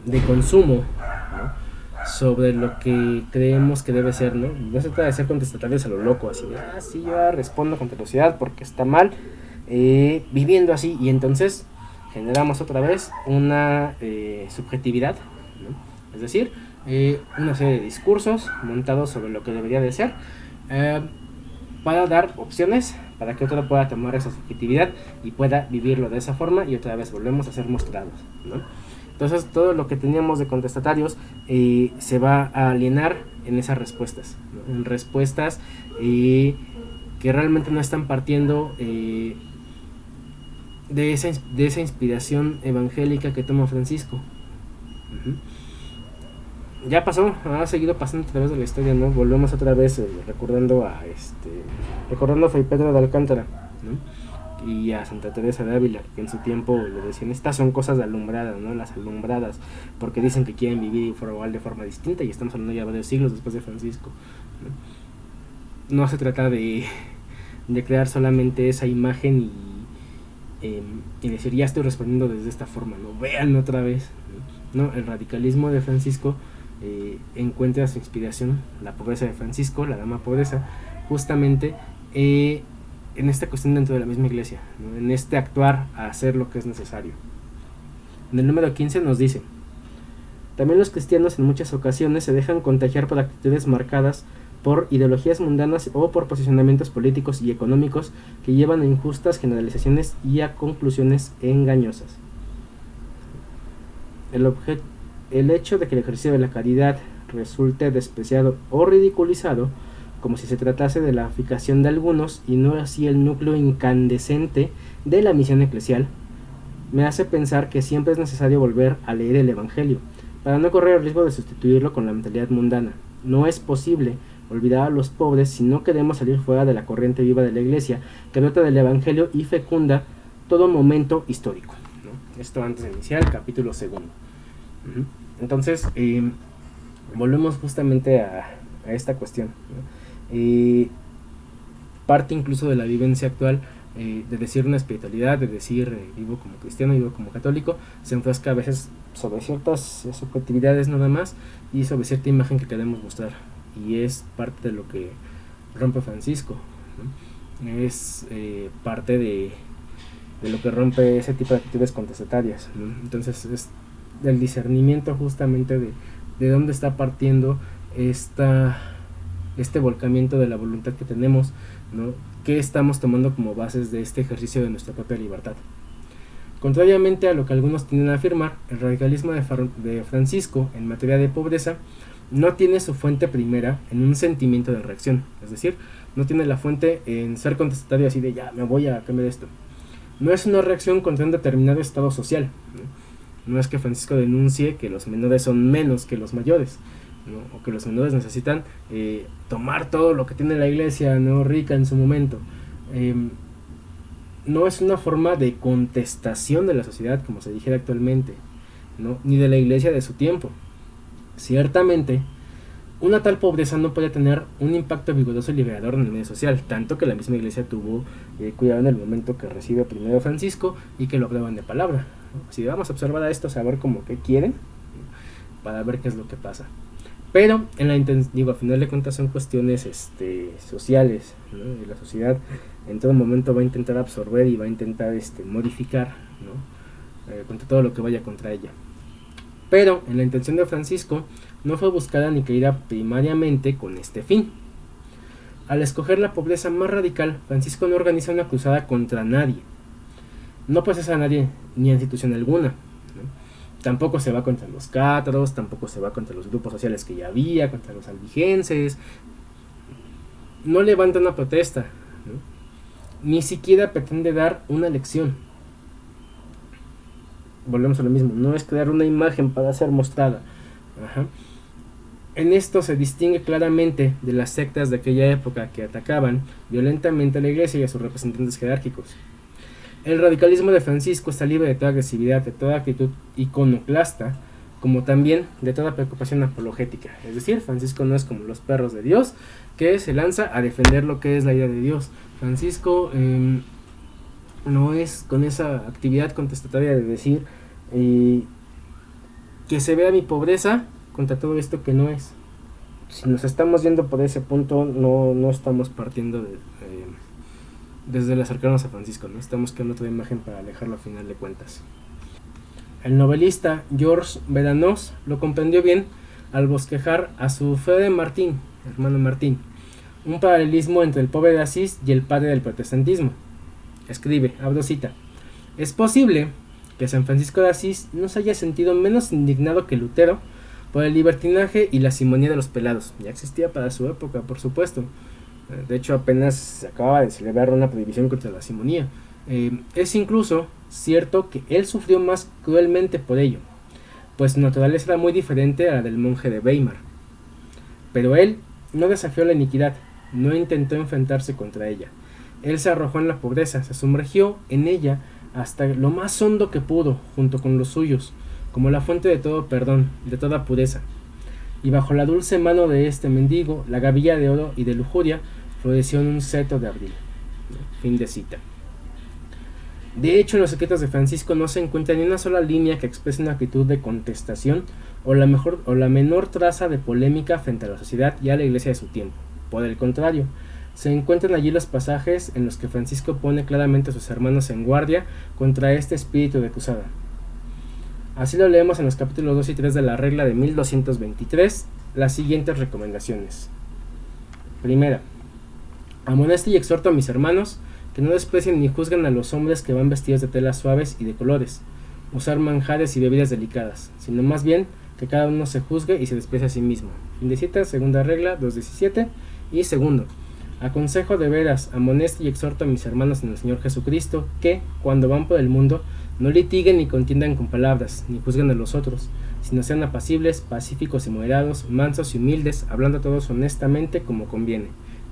de consumo, ¿no?, sobre lo que creemos que debe ser, ¿no? No se trata de ser contestatarios a lo loco, así de, sí, yo respondo con velocidad porque está mal, viviendo así, y entonces generamos otra vez una subjetividad, ¿no? Es decir, una serie de discursos montados sobre lo que debería de ser, para dar opciones para que otro pueda tomar esa subjetividad y pueda vivirlo de esa forma, y otra vez volvemos a ser mostrados, ¿no? Entonces todo lo que teníamos de contestatarios se va a alienar en esas respuestas, ¿no?, en respuestas que realmente no están partiendo de esa inspiración evangélica que toma Francisco. Ya pasó, ha seguido pasando a través de la historia, ¿no? Volvemos otra vez recordando a Fray Pedro de Alcántara, ¿no?, y a Santa Teresa de Ávila, que en su tiempo le decían: estas son cosas de alumbradas, ¿no?, las alumbradas, porque dicen que quieren vivir igual de forma distinta, y estamos hablando ya de varios siglos después de Francisco, ¿no? No se trata de crear solamente esa imagen y decir: ya estoy respondiendo desde esta forma, ¿no? Vean otra vez, ¿no? El radicalismo de Francisco encuentra su inspiración, la pobreza de Francisco, la dama pobreza, justamente en esta cuestión dentro de la misma iglesia, ¿no?, en este actuar a hacer lo que es necesario. En el número 15 nos dice: también los cristianos en muchas ocasiones se dejan contagiar por actitudes marcadas por ideologías mundanas o por posicionamientos políticos y económicos que llevan a injustas generalizaciones y a conclusiones engañosas. El hecho de que el ejercicio de la caridad resulte despreciado o ridiculizado, como si se tratase de la afición de algunos y no así el núcleo incandescente de la misión eclesial, me hace pensar que siempre es necesario volver a leer el Evangelio, para no correr el riesgo de sustituirlo con la mentalidad mundana. No es posible olvidar a los pobres si no queremos salir fuera de la corriente viva de la Iglesia, que brota del Evangelio y fecunda todo momento histórico, ¿no? Esto antes de iniciar el capítulo 2. Entonces, volvemos justamente a esta cuestión, ¿no? Parte incluso de la vivencia actual, de decir una espiritualidad, de decir vivo como cristiano, vivo como católico, se enfrasca a veces sobre ciertas subjetividades nada más y sobre cierta imagen que queremos mostrar, y es parte de lo que rompe Francisco, ¿no? Es parte de lo que rompe ese tipo de actitudes contestatarias, ¿no? Entonces es del discernimiento justamente de dónde está partiendo este volcamiento de la voluntad que tenemos, ¿no?, que estamos tomando como bases de este ejercicio de nuestra propia libertad. Contrariamente a lo que algunos tienden a afirmar, el radicalismo de Francisco en materia de pobreza no tiene su fuente primera en un sentimiento de reacción, es decir, no tiene la fuente en ser contestatario así de ya me voy a cambiar esto. No es una reacción contra un determinado estado social, ¿no? No es que Francisco denuncie que los menores son menos que los mayores, ¿no?, o que los menores necesitan tomar todo lo que tiene la iglesia, ¿no?, rica en su momento. No es una forma de contestación de la sociedad, como se dijera actualmente, ¿no?, ni de la iglesia de su tiempo. Ciertamente, una tal pobreza no puede tener un impacto vigoroso y liberador en el medio social, tanto que la misma iglesia tuvo cuidado en el momento que recibe primero Francisco y que lo aprueban de palabra, ¿no? Si vamos a observar a esto, saber como que quieren, para ver qué es lo que pasa. Pero a final de cuentas son cuestiones sociales, ¿no? Y la sociedad en todo momento va a intentar absorber y va a intentar modificar, ¿no? Contra todo lo que vaya contra ella. Pero en la intención de Francisco no fue buscada ni querida primariamente con este fin. Al escoger la pobreza más radical, Francisco no organiza una cruzada contra nadie. No procesa a nadie ni a institución alguna, ¿no? Tampoco se va contra los cátaros, tampoco se va contra los grupos sociales que ya había, contra los albigenses. No levanta una protesta, ¿no? Ni siquiera pretende dar una lección. Volvemos a lo mismo, no es crear una imagen para ser mostrada. Ajá. En esto se distingue claramente de las sectas de aquella época que atacaban violentamente a la iglesia y a sus representantes jerárquicos. El radicalismo de Francisco está libre de toda agresividad, de toda actitud iconoclasta, como también de toda preocupación apologética. Es decir, Francisco no es como los perros de Dios, que se lanza a defender lo que es la idea de Dios. Francisco no es con esa actividad contestataria de decir que se vea mi pobreza contra todo esto que no es. Si nos estamos yendo por ese punto, no estamos partiendo desde el acercarnos a Francisco, ¿no? Estamos creando otra imagen para alejarlo a final de cuentas. El novelista Georges Bernanos lo comprendió bien al bosquejar a su Frère Martin, hermano Martín, un paralelismo entre el pobre de Asís y el padre del protestantismo. Escribe, abro cita: es posible que San Francisco de Asís no se haya sentido menos indignado que Lutero por el libertinaje y la simonía de los pelados. Ya existía para su época, por supuesto. De hecho, apenas se acababa de celebrar una prohibición contra la simonía. Es incluso cierto que él sufrió más cruelmente por ello, pues su naturaleza era muy diferente a la del monje de Weimar. Pero él no desafió la iniquidad, no intentó enfrentarse contra ella. Él se arrojó en la pobreza, se sumergió en ella hasta lo más hondo que pudo, junto con los suyos, como la fuente de todo perdón, de toda pureza. Y bajo la dulce mano de este mendigo, la gavilla de oro y de lujuria floreció en un seto de abril. Fin de cita. De hecho, en los escritos de Francisco no se encuentra ni una sola línea que exprese una actitud de contestación o la menor traza de polémica frente a la sociedad y a la iglesia de su tiempo. Por el contrario, se encuentran allí los pasajes en los que Francisco pone claramente a sus hermanos en guardia contra este espíritu de cruzada. Así lo leemos en los capítulos 2 y 3 de la regla de 1223, las siguientes recomendaciones. Primera: amonesto y exhorto a mis hermanos que no desprecien ni juzguen a los hombres que van vestidos de telas suaves y de colores, usar manjares y bebidas delicadas, sino más bien que cada uno se juzgue y se desprecie a sí mismo. Fin de cita, segunda regla 2.17. Y segundo: aconsejo de veras, amonesto y exhorto a mis hermanos en el Señor Jesucristo que, cuando van por el mundo, no litiguen ni contiendan con palabras, ni juzguen a los otros, sino sean apacibles, pacíficos y moderados, mansos y humildes, hablando a todos honestamente como conviene.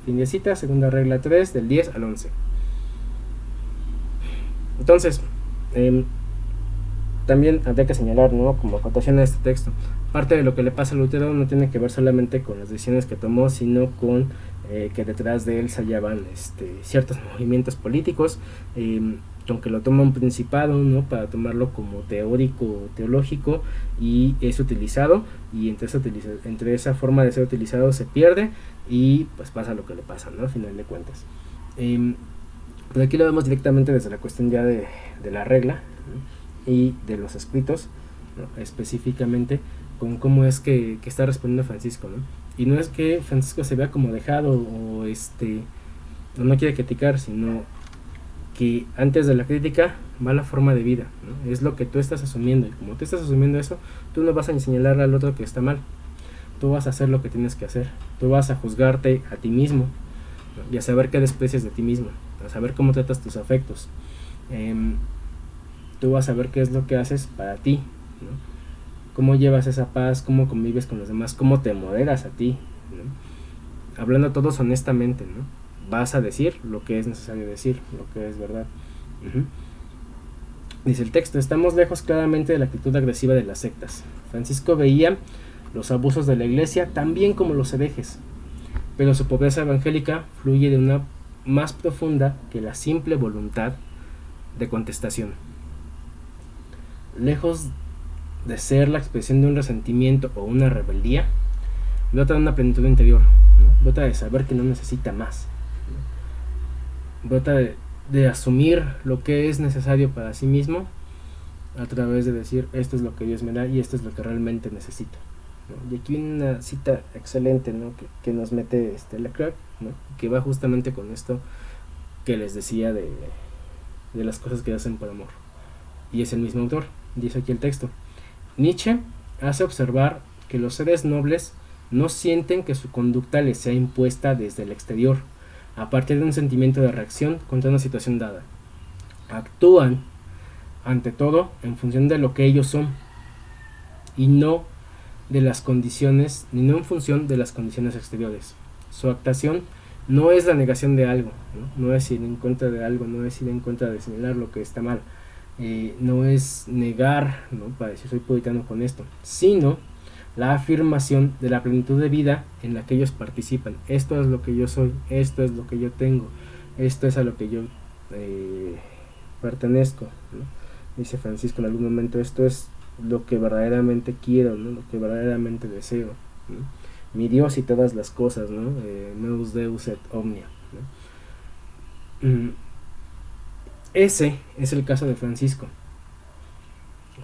Fin de cita, segunda regla 3, del 10 al 11. Entonces, también habría que señalar, ¿no?, como acotación a este texto, parte de lo que le pasa a Lutero no tiene que ver solamente con las decisiones que tomó, sino con que detrás de él se hallaban ciertos movimientos políticos, aunque lo toma un principado, ¿no?, para tomarlo como teórico, teológico, y es utilizado, y entre esa forma de ser utilizado se pierde, y pues pasa lo que le pasa, ¿no?, a final de cuentas. Pero aquí lo vemos directamente desde la cuestión ya de la regla, ¿no?, y de los escritos, ¿no?, específicamente con cómo es que está respondiendo Francisco, ¿no? Y no es que Francisco se vea como dejado o no quiere criticar, sino que antes de la crítica va la forma de vida, ¿no? Es lo que tú estás asumiendo, y como tú estás asumiendo eso, tú no vas a señalarle al otro que está mal, tú vas a hacer lo que tienes que hacer, tú vas a juzgarte a ti mismo, ¿no?, y a saber qué desprecias de ti mismo, a saber cómo tratas tus afectos, tú vas a ver qué es lo que haces para ti, ¿no?, cómo llevas esa paz, cómo convives con los demás, cómo te moderas a ti, ¿no?, hablando todos honestamente, ¿no?, vas a decir lo que es necesario decir, lo que es verdad. Dice el texto: estamos lejos claramente de la actitud agresiva de las sectas. Francisco veía los abusos de la iglesia también como los herejes, pero su pobreza evangélica fluye de una más profunda que la simple voluntad de contestación. Lejos de ser la expresión de un resentimiento o una rebeldía, brota de una plenitud interior, ¿no? Brota de saber que no necesita más, ¿no? Brota de asumir lo que es necesario para sí mismo a través de decir, esto es lo que Dios me da y esto es lo que realmente necesito, ¿no? Y aquí viene una cita excelente, ¿no? que nos mete Leclerc, ¿no? Que va justamente con esto que les decía de las cosas que hacen por amor. Y es el mismo autor, dice aquí el texto. Nietzsche hace observar que los seres nobles no sienten que su conducta les sea impuesta desde el exterior, a partir de un sentimiento de reacción contra una situación dada. Actúan, ante todo, en función de lo que ellos son, y no de las condiciones, ni no en función de las condiciones exteriores. Su actuación no es la negación de algo, no es ir en contra de algo, no es ir en contra de señalar lo que está mal, no es negar, ¿no? Para decir soy puritano con esto, sino la afirmación de la plenitud de vida en la que ellos participan. Esto es lo que yo soy, esto es lo que yo tengo, esto es a lo que yo pertenezco, ¿no? Dice Francisco en algún momento, esto es lo que verdaderamente quiero, ¿no? Lo que verdaderamente deseo, ¿no? Mi Dios y todas las cosas, ¿no? Meus Deus et omnia, ¿no? Ese es el caso de Francisco.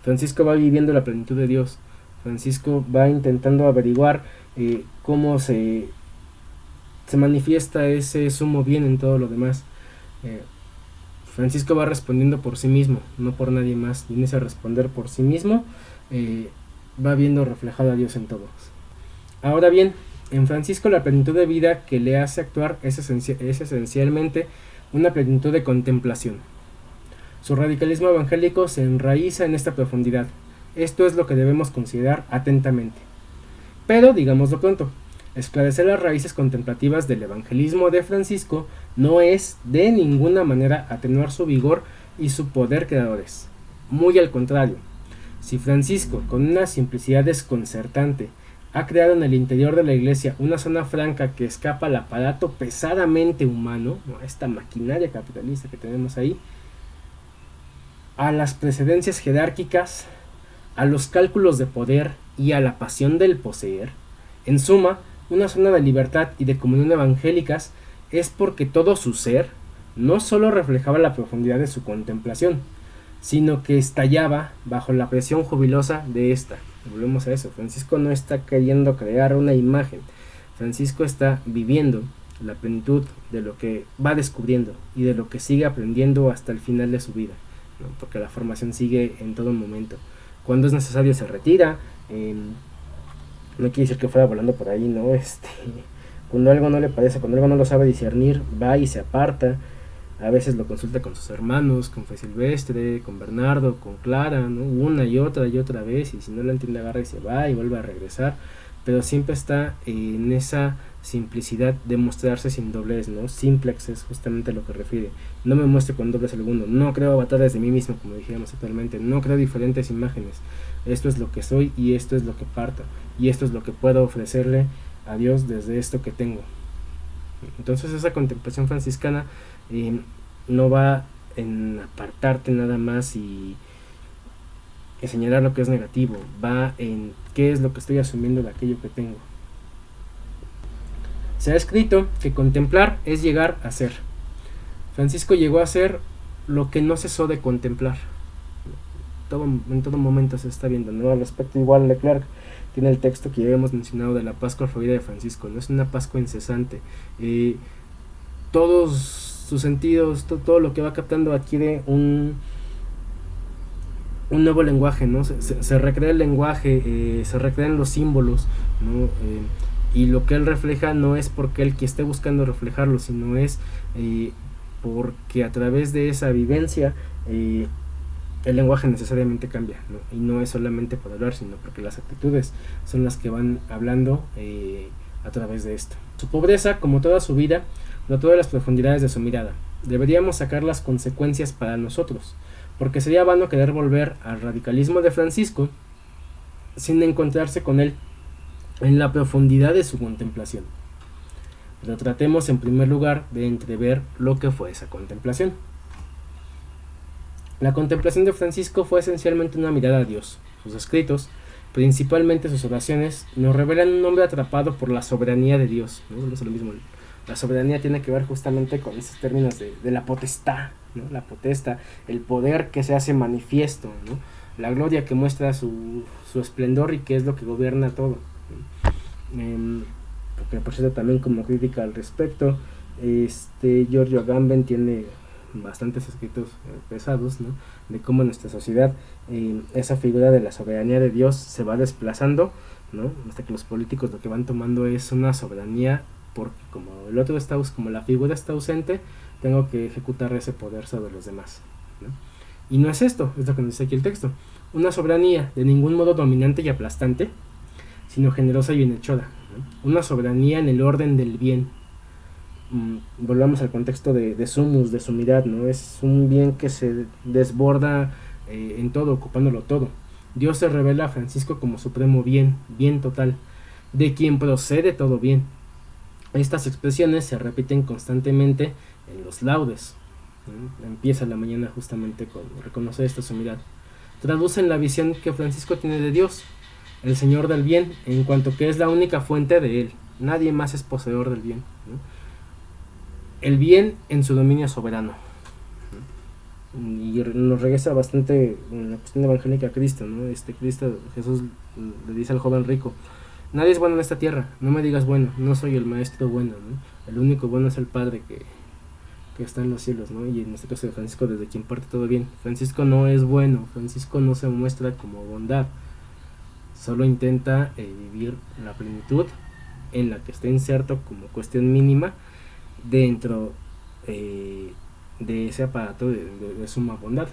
Francisco va viviendo la plenitud de Dios. Francisco va intentando averiguar cómo se manifiesta ese sumo bien en todo lo demás. Francisco va respondiendo por sí mismo, no por nadie más. Y en ese responder por sí mismo va viendo reflejado a Dios en todos. Ahora bien, en Francisco la plenitud de vida que le hace actuar es esencialmente una plenitud de contemplación. Su radicalismo evangélico se enraiza en esta profundidad. Esto es lo que debemos considerar atentamente. Pero, digámoslo pronto, esclarecer las raíces contemplativas del evangelismo de Francisco no es de ninguna manera atenuar su vigor y su poder creadores. Muy al contrario, si Francisco, con una simplicidad desconcertante, ha creado en el interior de la iglesia una zona franca que escapa al aparato pesadamente humano, ¿no? Esta maquinaria capitalista que tenemos ahí, a las precedencias jerárquicas, a los cálculos de poder y a la pasión del poseer, en suma, una zona de libertad y de comunión evangélicas, es porque todo su ser no solo reflejaba la profundidad de su contemplación, sino que estallaba bajo la presión jubilosa de esta. Volvemos a eso, Francisco no está queriendo crear una imagen, Francisco está viviendo la plenitud de lo que va descubriendo y de lo que sigue aprendiendo hasta el final de su vida, ¿no? Porque la formación sigue en todo momento. Cuando es necesario se retira, no quiere decir que fuera volando por ahí, ¿no? Cuando algo no le parece, cuando algo no lo sabe discernir, va y se aparta. A veces lo consulta con sus hermanos, con Fray Silvestre, con Bernardo, con Clara, ¿no? Una y otra vez, y si no lo entiende agarra y se va y vuelve a regresar, pero siempre está en esa simplicidad de mostrarse sin doblez, ¿no? Simplex es justamente lo que refiere. No me muestre con doblez alguno, no creo avatares de mí mismo, como dijéramos actualmente, no creo diferentes imágenes. Esto es lo que soy y esto es lo que parto, y esto es lo que puedo ofrecerle a Dios desde esto que tengo. Entonces esa contemplación franciscana no va en apartarte nada más y señalar lo que es negativo, va en qué es lo que estoy asumiendo de aquello que tengo. Se ha escrito que contemplar es llegar a ser. Francisco llegó a ser lo que no cesó de contemplar. En todo momento se está viendo, ¿no? Al respecto, igual Leclerc tiene el texto que ya habíamos mencionado de la Pascua Florida de Francisco, ¿no? Es una Pascua incesante. Todos sus sentidos, todo lo que va captando adquiere un nuevo lenguaje, ¿no? Se recrea el lenguaje, se recrean los símbolos, ¿no? Y lo que él refleja no es porque él que esté buscando reflejarlo, sino es porque a través de esa vivencia el lenguaje necesariamente cambia, ¿no? Y no es solamente por hablar, sino porque las actitudes son las que van hablando a través de esto. Su pobreza, como toda su vida, notó de las profundidades de su mirada. Deberíamos sacar las consecuencias para nosotros, porque sería vano querer volver al radicalismo de Francisco sin encontrarse con él en la profundidad de su contemplación. Pero tratemos en primer lugar de entrever lo que fue esa contemplación. La contemplación de Francisco fue esencialmente una mirada a Dios, sus escritos, principalmente sus oraciones, nos revelan un hombre atrapado por la soberanía de Dios, ¿no? No es lo mismo. La soberanía tiene que ver justamente con esos términos de la potestad, ¿no? La potestad, el poder que se hace manifiesto, ¿no? La gloria que muestra su esplendor y que es lo que gobierna todo. Porque por cierto también como crítica al respecto, Giorgio Agamben tiene bastantes escritos pesados, ¿no? De cómo en nuestra sociedad esa figura de la soberanía de Dios se va desplazando, ¿no? Hasta que los políticos lo que van tomando es una soberanía porque como el otro está, como la figura está ausente, tengo que ejecutar ese poder sobre los demás, ¿no? Y no es esto, es lo que nos dice aquí el texto, una soberanía de ningún modo dominante y aplastante, sino generosa y bienhechora, ¿no? Una soberanía en el orden del bien. Volvamos al contexto de sumus, de sumidad, ¿no? Es un bien que se desborda en todo, ocupándolo todo. Dios se revela a Francisco como supremo bien, bien total, de quien procede todo bien. Estas expresiones se repiten constantemente en los laudes, ¿no? Empieza la mañana justamente con reconocer esta sumidad. Traducen la visión que Francisco tiene de Dios, el Señor del bien, en cuanto que es la única fuente de él. Nadie más es poseedor del bien, ¿no? El bien en su dominio soberano. Y nos regresa bastante en la cuestión evangélica a Cristo, ¿no? Cristo, Jesús le dice al joven rico: nadie es bueno en esta tierra, no me digas bueno, no soy el maestro bueno, ¿no? El único bueno es el Padre que está en los cielos, ¿no? Y en este caso de Francisco, desde quien parte todo bien. Francisco no es bueno, Francisco no se muestra como bondad, solo intenta vivir la plenitud en la que está inserto como cuestión mínima dentro de ese aparato de suma bondad.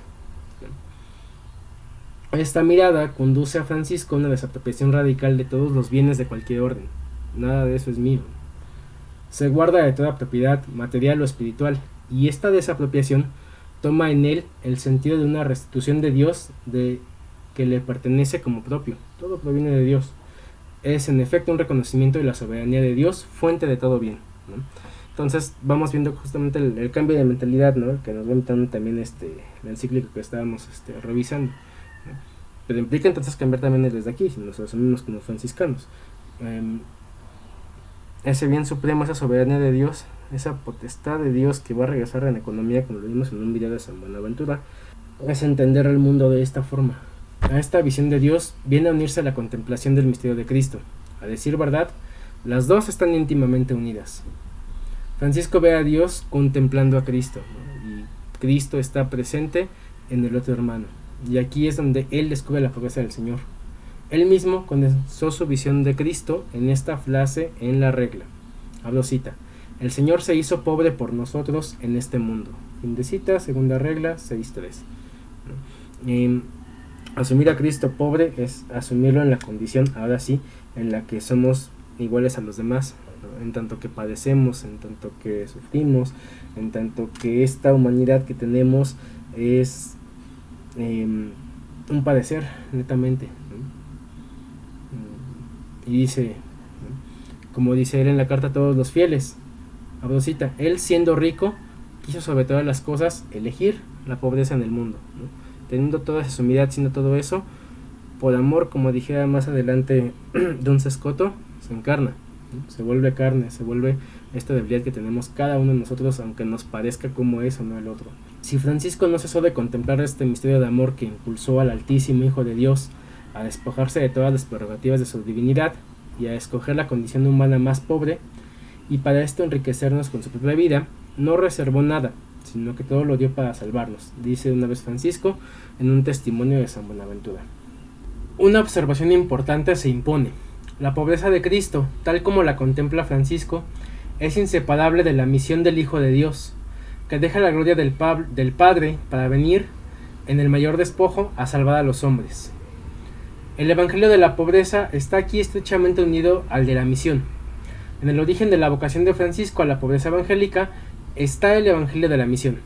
Esta mirada conduce a Francisco a una desapropiación radical de todos los bienes de cualquier orden. Nada de eso es mío. Se guarda de toda propiedad material o espiritual, y esta desapropiación toma en él el sentido de una restitución de Dios de que le pertenece como propio. Todo proviene de Dios. Es en efecto un reconocimiento de la soberanía de Dios, fuente de todo bien, ¿no? Entonces vamos viendo justamente el cambio de mentalidad, ¿no? Que nos va invitando también la encíclica que estábamos revisando, ¿no? Pero implica entonces cambiar también desde aquí, si nos asumimos como franciscanos. Ese bien supremo, esa soberanía de Dios, esa potestad de Dios que va a regresar en economía, como lo vimos en un video de San Buenaventura, es entender el mundo de esta forma. A esta visión de Dios viene a unirse la contemplación del misterio de Cristo. A decir verdad, las dos están íntimamente unidas. Francisco ve a Dios contemplando a Cristo, ¿no? Y Cristo está presente en el otro hermano. Y aquí es donde él descubre la pobreza del Señor. Él mismo condensó su visión de Cristo en esta frase en la regla. Abro cita: el Señor se hizo pobre por nosotros en este mundo. Fin de cita, segunda regla, 6.3. Asumir a Cristo pobre es asumirlo en la condición, ahora sí, en la que somos iguales a los demás, ¿no? En tanto que padecemos, en tanto que sufrimos, en tanto que esta humanidad que tenemos es un padecer netamente, ¿no? Y dice, ¿no? Como dice él en la carta a todos los fieles, abro cita: él siendo rico quiso sobre todas las cosas elegir la pobreza en el mundo, ¿no? Teniendo toda esa humildad, siendo todo eso, por amor, como dijera más adelante Don Sescoto, se encarna, ¿no? Se vuelve carne, se vuelve esta debilidad que tenemos cada uno de nosotros, aunque nos parezca como es o no el otro. Si Francisco no cesó de contemplar este misterio de amor que impulsó al Altísimo Hijo de Dios a despojarse de todas las prerrogativas de su divinidad y a escoger la condición humana más pobre, y para esto enriquecernos con su propia vida, no reservó nada, sino que todo lo dio para salvarnos, dice una vez Francisco en un testimonio de San Buenaventura. Una observación importante se impone: la pobreza de Cristo, tal como la contempla Francisco, es inseparable de la misión del Hijo de Dios, que deja la gloria del Padre para venir, en el mayor despojo, a salvar a los hombres. El evangelio de la pobreza está aquí estrechamente unido al de la misión. En el origen de la vocación de Francisco a la pobreza evangélica está el evangelio de la misión.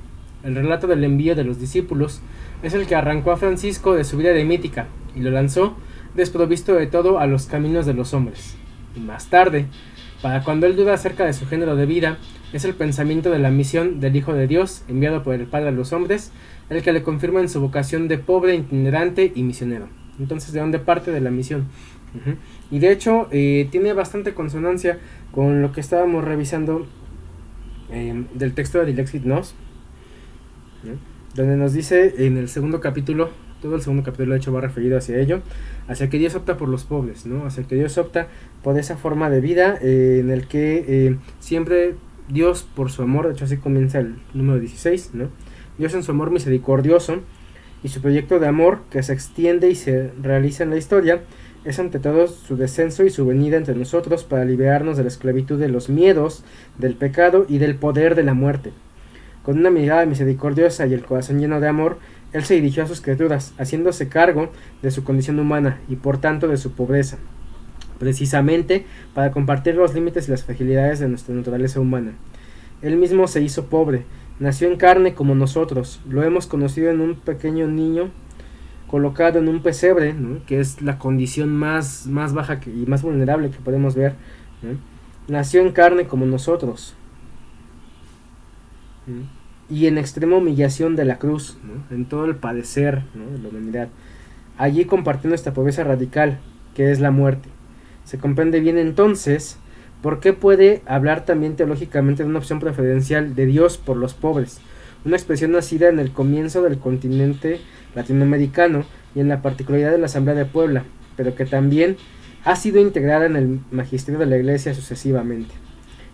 El relato del envío de los discípulos es el que arrancó a Francisco de su vida eremítica y lo lanzó desprovisto de todo a los caminos de los hombres. Y más tarde, para cuando él duda acerca de su género de vida, es el pensamiento de la misión del Hijo de Dios enviado por el Padre a los hombres el que le confirma en su vocación de pobre, itinerante y misionero. Entonces, ¿de dónde parte? De la misión. Y de hecho, tiene bastante consonancia con lo que estábamos revisando del texto de Dilexit Nos, ¿no? Donde nos dice en el segundo capítulo, todo el segundo capítulo de hecho va referido hacia ello, hacia que Dios opta por los pobres, ¿no? Hacia que Dios opta por esa forma de vida en el que siempre Dios, por su amor, de hecho así comienza el número 16, ¿no? Dios en su amor misericordioso y su proyecto de amor que se extiende y se realiza en la historia es ante todo su descenso y su venida entre nosotros para liberarnos de la esclavitud de los miedos, del pecado y del poder de la muerte. Con una mirada misericordiosa y el corazón lleno de amor, Él se dirigió a sus criaturas, haciéndose cargo de su condición humana y por tanto de su pobreza, precisamente para compartir los límites y las fragilidades de nuestra naturaleza humana. Él mismo se hizo pobre, nació en carne como nosotros, lo hemos conocido en un pequeño niño colocado en un pesebre, ¿no? Que es la condición más baja y más vulnerable que podemos ver, ¿no? Nació en carne como nosotros, ¿no? Y en extrema humillación de la cruz, ¿no? En todo el padecer, ¿no? De la humanidad. Allí compartió nuestra pobreza radical, que es la muerte. Se comprende bien entonces por qué puede hablar también teológicamente de una opción preferencial de Dios por los pobres, una expresión nacida en el comienzo del continente latinoamericano y en la particularidad de la Asamblea de Puebla, pero que también ha sido integrada en el magisterio de la Iglesia sucesivamente.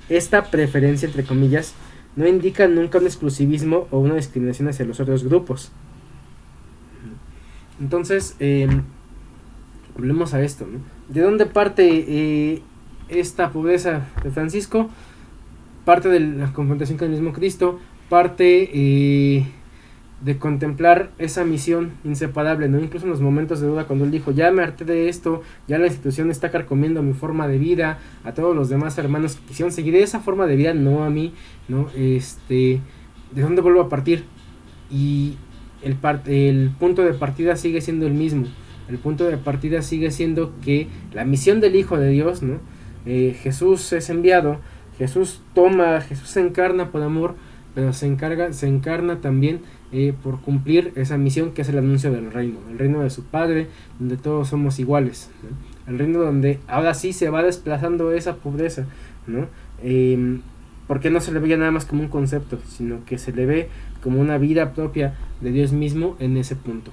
Esta preferencia, entre comillas, no indica nunca un exclusivismo o una discriminación hacia los otros grupos. Entonces, volvemos a esto, ¿no? ¿De dónde parte esta pobreza de Francisco? Parte de la confrontación con el mismo Cristo, parte de contemplar esa misión inseparable, ¿no? Incluso en los momentos de duda, cuando él dijo, ya me harté de esto, ya la institución está carcomiendo mi forma de vida, a todos los demás hermanos que quisieron seguir esa forma de vida, no a mí, ¿no? ¿De dónde vuelvo a partir? Y el punto de partida sigue siendo el mismo. El punto de partida sigue siendo que la misión del Hijo de Dios, ¿no? Jesús es enviado, Jesús se encarna por amor, pero se encarna también por cumplir esa misión que es el anuncio del reino, el reino de su Padre, donde todos somos iguales, ¿no? El reino donde ahora sí se va desplazando esa pobreza, ¿no? Porque no se le ve ya nada más como un concepto, sino que se le ve como una vida propia de Dios mismo en ese punto.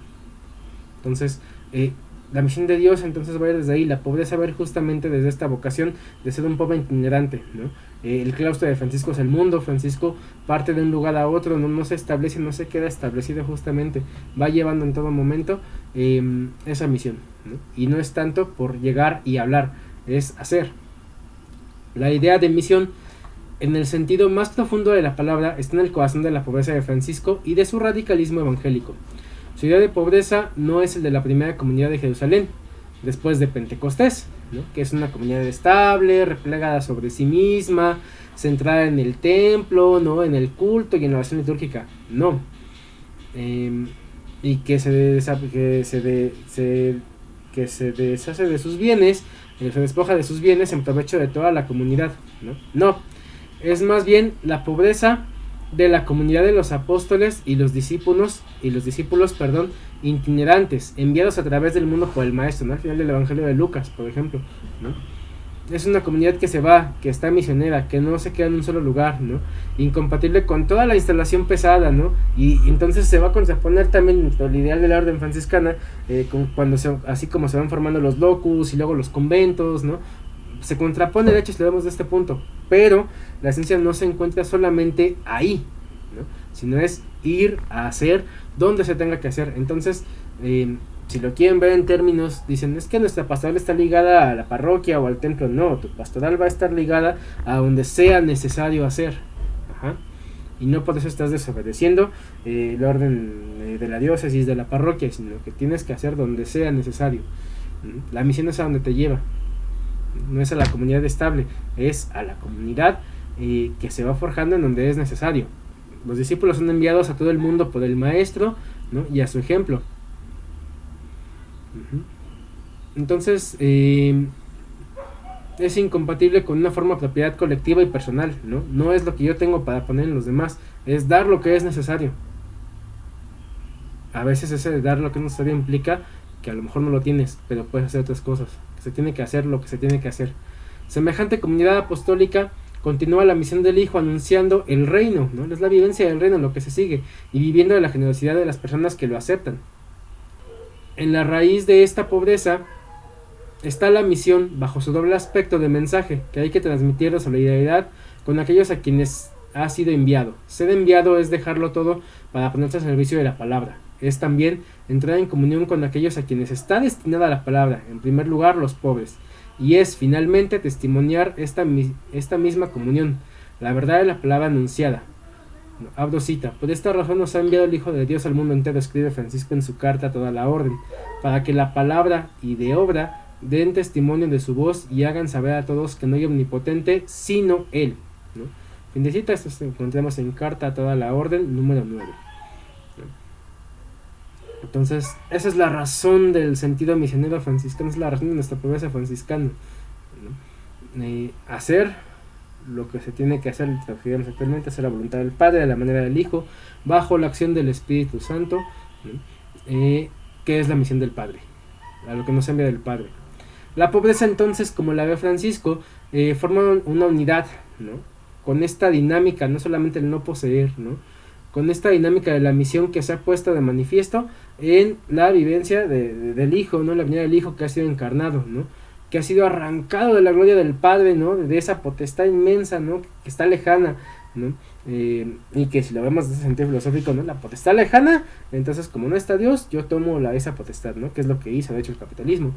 Entonces, la misión de Dios entonces va a ir desde ahí, la pobreza va a ir justamente desde esta vocación de ser un pobre itinerante, ¿no? El claustro de Francisco es el mundo, Francisco parte de un lugar a otro, no se establece, no se queda establecido justamente, va llevando en todo momento esa misión, ¿no? Y no es tanto por llegar y hablar, es hacer. La idea de misión, en el sentido más profundo de la palabra, está en el corazón de la pobreza de Francisco y de su radicalismo evangélico. Su idea de pobreza no es el de la primera comunidad de Jerusalén, después de Pentecostés, ¿no? Que es una comunidad estable, replegada sobre sí misma, centrada en el templo, ¿no? En el culto y en la oración litúrgica. No. Y que se deshace de sus bienes, se despoja de sus bienes en provecho de toda la comunidad, ¿no? No. Es más bien la pobreza de la comunidad de los apóstoles y los discípulos, itinerantes, enviados a través del mundo por el maestro, ¿no? Al final del Evangelio de Lucas, por ejemplo, ¿no? Es una comunidad que se va, que está misionera, que no se queda en un solo lugar, ¿no? Incompatible con toda la instalación pesada, ¿no? Y entonces se va a contraponer también el ideal de la orden franciscana, así como se van formando los locus y luego los conventos, ¿no? Se contrapone, de hecho, si lo vemos de este punto, pero la esencia no se encuentra solamente ahí, ¿no? Sino es ir a hacer donde se tenga que hacer. Entonces, si lo quieren ver en términos, dicen, es que nuestra pastoral está ligada a la parroquia o al templo. No, tu pastoral va a estar ligada a donde sea necesario hacer. Ajá. Y no por eso estás desobedeciendo el orden de la diócesis, de la parroquia, sino que tienes que hacer donde sea necesario. La misión es a donde te lleva. No es a la comunidad estable, es a la comunidad que se va forjando en donde es necesario. Los discípulos son enviados a todo el mundo por el maestro, ¿no? Y a su ejemplo. Entonces es incompatible con una forma de propiedad colectiva y personal, ¿no? No es lo que yo tengo para poner en los demás, es dar lo que es necesario. A veces ese de dar lo que es necesario implica que a lo mejor no lo tienes, pero puedes hacer otras cosas, que se tiene que hacer lo que se tiene que hacer. Semejante comunidad apostólica continúa la misión del Hijo anunciando el reino, ¿no? Es la vivencia del reino lo que se sigue, y viviendo de la generosidad de las personas que lo aceptan. En la raíz de esta pobreza está la misión bajo su doble aspecto de mensaje, que hay que transmitir la solidaridad con aquellos a quienes ha sido enviado. Ser enviado es dejarlo todo para ponerse al servicio de la palabra. Es también entrar en comunión con aquellos a quienes está destinada la palabra, en primer lugar los pobres. Y es finalmente testimoniar esta misma comunión, la verdad de la palabra anunciada. Abro cita: por esta razón nos ha enviado el Hijo de Dios al mundo entero, escribe Francisco en su carta a toda la orden, para que la palabra y de obra den testimonio de su voz y hagan saber a todos que no hay omnipotente sino Él, ¿no? Fin de cita. Esto lo encontramos en carta a toda la orden número 9, ¿no? Entonces, esa es la razón del sentido misionero franciscano, es la razón de nuestra pobreza franciscana, ¿no? Hacer lo que se tiene que hacer, traduciremos actualmente, hacer la voluntad del Padre de la manera del Hijo, bajo la acción del Espíritu Santo, ¿no? Que es la misión del Padre, a lo que nos envía del Padre. La pobreza, entonces, como la ve Francisco, forma una unidad, ¿no? Con esta dinámica, no solamente el no poseer, ¿no? Con esta dinámica de la misión que se ha puesto de manifiesto en la vivencia del Hijo, ¿no? La venida del Hijo que ha sido encarnado, ¿no? Que ha sido arrancado de la gloria del Padre, ¿no? De esa potestad inmensa, ¿no? Que está lejana, ¿no? Y que si lo vemos desde ese sentido filosófico, ¿no? La potestad lejana, entonces como no está Dios, yo tomo esa potestad, ¿no? Que es lo que hizo de hecho el capitalismo.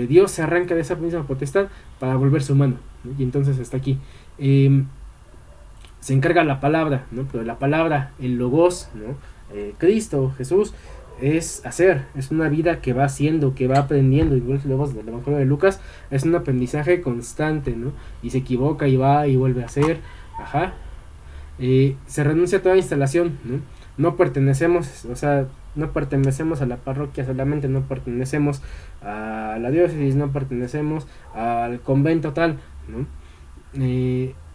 Dios se arranca de esa misma potestad para volverse humano, ¿no? Y entonces está aquí. Se encarga la palabra, ¿no? Pero la palabra, el logos, ¿no? Cristo, Jesús, es hacer, es una vida que va haciendo, que va aprendiendo, igual que luego del Evangelio de Lucas, es un aprendizaje constante, ¿no? Y se equivoca y va y vuelve a hacer, se renuncia a toda instalación, ¿no? No pertenecemos, no pertenecemos a la parroquia solamente, no pertenecemos a la diócesis, no pertenecemos al convento tal, ¿no?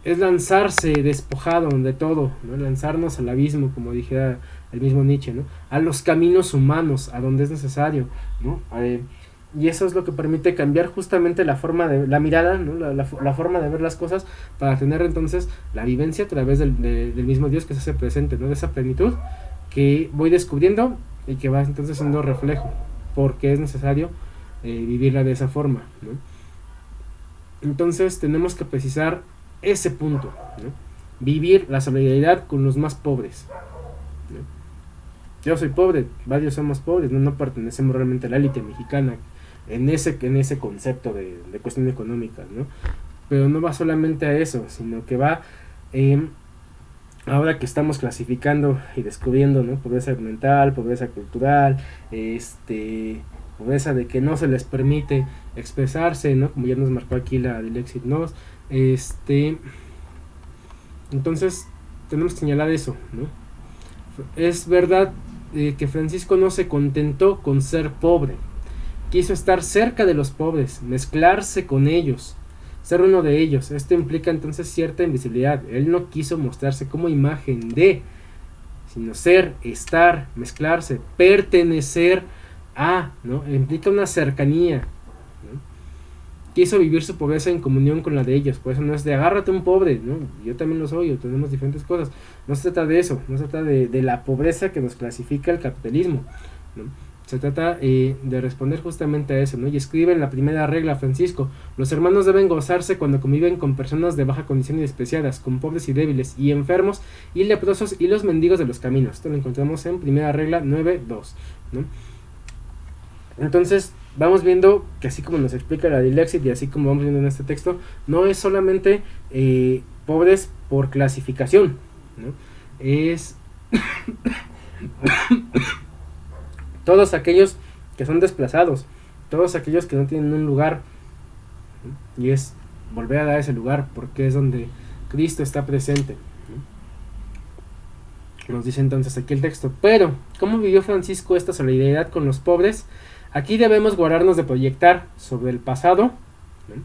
Es lanzarse despojado de todo, ¿no? Lanzarnos al abismo, como dijera el mismo Nietzsche, ¿no? A los caminos humanos, a donde es necesario, ¿no? Y eso es lo que permite cambiar justamente la forma de la mirada, ¿no? La forma de ver las cosas, para tener entonces la vivencia a través del mismo Dios que se hace presente, ¿no? De esa plenitud que voy descubriendo y que va entonces siendo reflejo, porque es necesario vivirla de esa forma, ¿no? Entonces tenemos que precisar ese punto, ¿no? Vivir la solidaridad con los más pobres, ¿no? Yo soy pobre, varios somos pobres, no pertenecemos realmente a la élite mexicana en ese concepto de cuestión económica, ¿no? Pero no va solamente a eso, sino que va ahora que estamos clasificando y descubriendo, ¿no? Pobreza mental, pobreza cultural, pobreza de que no se les permite expresarse, ¿no? Como ya nos marcó aquí la Dilexit Nos, entonces tenemos que señalar eso, ¿no? Es verdad que Francisco no se contentó con ser pobre, quiso estar cerca de los pobres, mezclarse con ellos, ser uno de ellos. Esto implica entonces cierta invisibilidad. Él no quiso mostrarse como imagen de, sino ser, estar, mezclarse, pertenecer a, ¿no? Implica una cercanía, ¿no? Quiso vivir su pobreza en comunión con la de ellos. Por eso no es de agárrate un pobre, ¿no? Yo también lo soy, o tenemos diferentes cosas. No se trata de eso, no se trata de la pobreza que nos clasifica el capitalismo, ¿no? Se trata de responder justamente a eso, ¿no? Y escribe en la primera regla Francisco: los hermanos deben gozarse cuando conviven con personas de baja condición y despreciadas, con pobres y débiles, y enfermos, y leprosos, y los mendigos de los caminos. Esto lo encontramos en primera regla 9.2, ¿no? Entonces vamos viendo que así como nos explica la Dilexit y así como vamos viendo en este texto, no es solamente pobres por clasificación, ¿no? Es todos aquellos que son desplazados, todos aquellos que no tienen un lugar, ¿no? Y es volver a dar ese lugar, porque es donde Cristo está presente, ¿no? Nos dice entonces aquí el texto: pero, ¿cómo vivió Francisco esta solidaridad con los pobres? Aquí debemos guardarnos de proyectar sobre el pasado, ¿no?,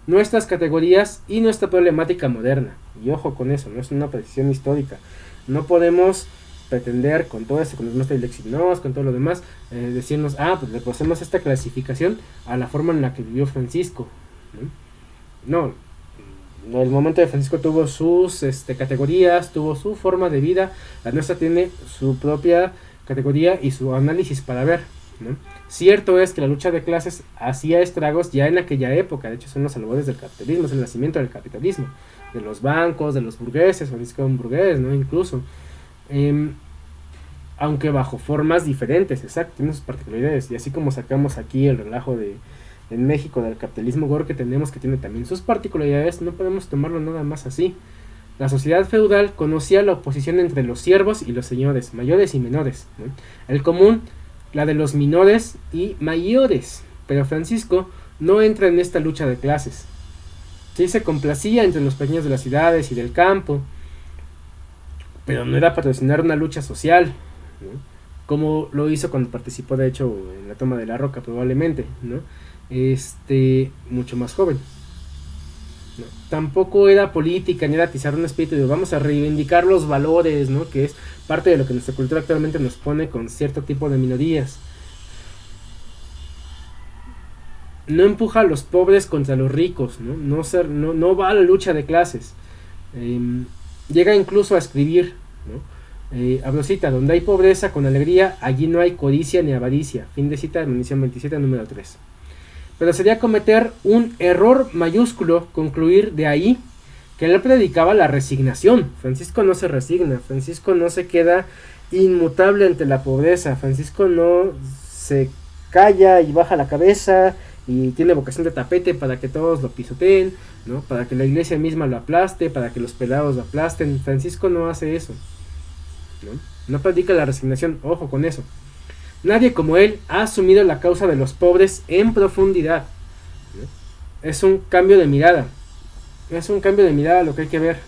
nuestras categorías y nuestra problemática moderna. Y ojo con eso, no es una precisión histórica. No podemos pretender con todo esto, con los Master Lexinos, con todo lo demás, decirnos, pues le posemos esta clasificación a la forma en la que vivió Francisco, ¿no? El momento de Francisco tuvo sus categorías, tuvo su forma de vida, la nuestra tiene su propia categoría y su análisis para ver, ¿no? Cierto es que la lucha de clases hacía estragos ya en aquella época, de hecho son los albores del capitalismo, es el nacimiento del capitalismo, de los bancos, de los burgueses, Francisco era un burgués, ¿no? Incluso, aunque bajo formas diferentes, exacto, tiene sus particularidades, y así como sacamos aquí el relajo en México del capitalismo gore que tenemos, que tiene también sus particularidades, no podemos tomarlo nada más así. La sociedad feudal conocía la oposición entre los siervos y los señores, mayores y menores, ¿no? El común, la de los menores y mayores, pero Francisco no entra en esta lucha de clases. Sí se complacía entre los pequeños de las ciudades y del campo, pero no era patrocinar una lucha social, ¿no? Como lo hizo cuando participó de hecho en la toma de la Roca probablemente, ¿no? Mucho más joven, ¿no? Tampoco era política ni era atizar un espíritu de vamos a reivindicar los valores, ¿no? Que es parte de lo que nuestra cultura actualmente nos pone con cierto tipo de minorías. No empuja a los pobres contra los ricos, ¿no? No va a la lucha de clases. Llega incluso a escribir, ¿no? Hablo cita, donde hay pobreza con alegría, allí no hay codicia ni avaricia. Fin de cita de Munición 27, número 3. Pero sería cometer un error mayúsculo concluir de ahí que él predicaba la resignación. Francisco no se resigna, Francisco no se queda inmutable ante la pobreza, Francisco no se calla y baja la cabeza y tiene vocación de tapete para que todos lo pisoteen, ¿no? Para que la iglesia misma lo aplaste, para que los pelados lo aplasten. Francisco no hace eso, no predica la resignación, ojo con eso. Nadie como él ha asumido la causa de los pobres en profundidad, ¿no? Es un cambio de mirada. Es un cambio de mirada lo que hay que ver.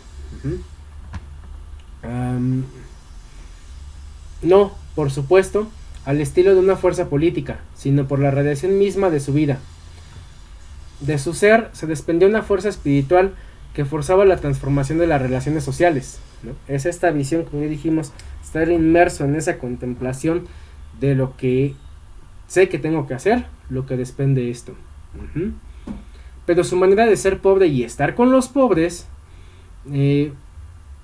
No, por supuesto, al estilo de una fuerza política, sino por la radiación misma de su vida. De su ser se desprendió una fuerza espiritual que forzaba la transformación de las relaciones sociales, ¿no? Es esta visión, como ya dijimos, estar inmerso en esa contemplación de lo que sé que tengo que hacer, lo que desprende esto. Pero su manera de ser pobre y estar con los pobres,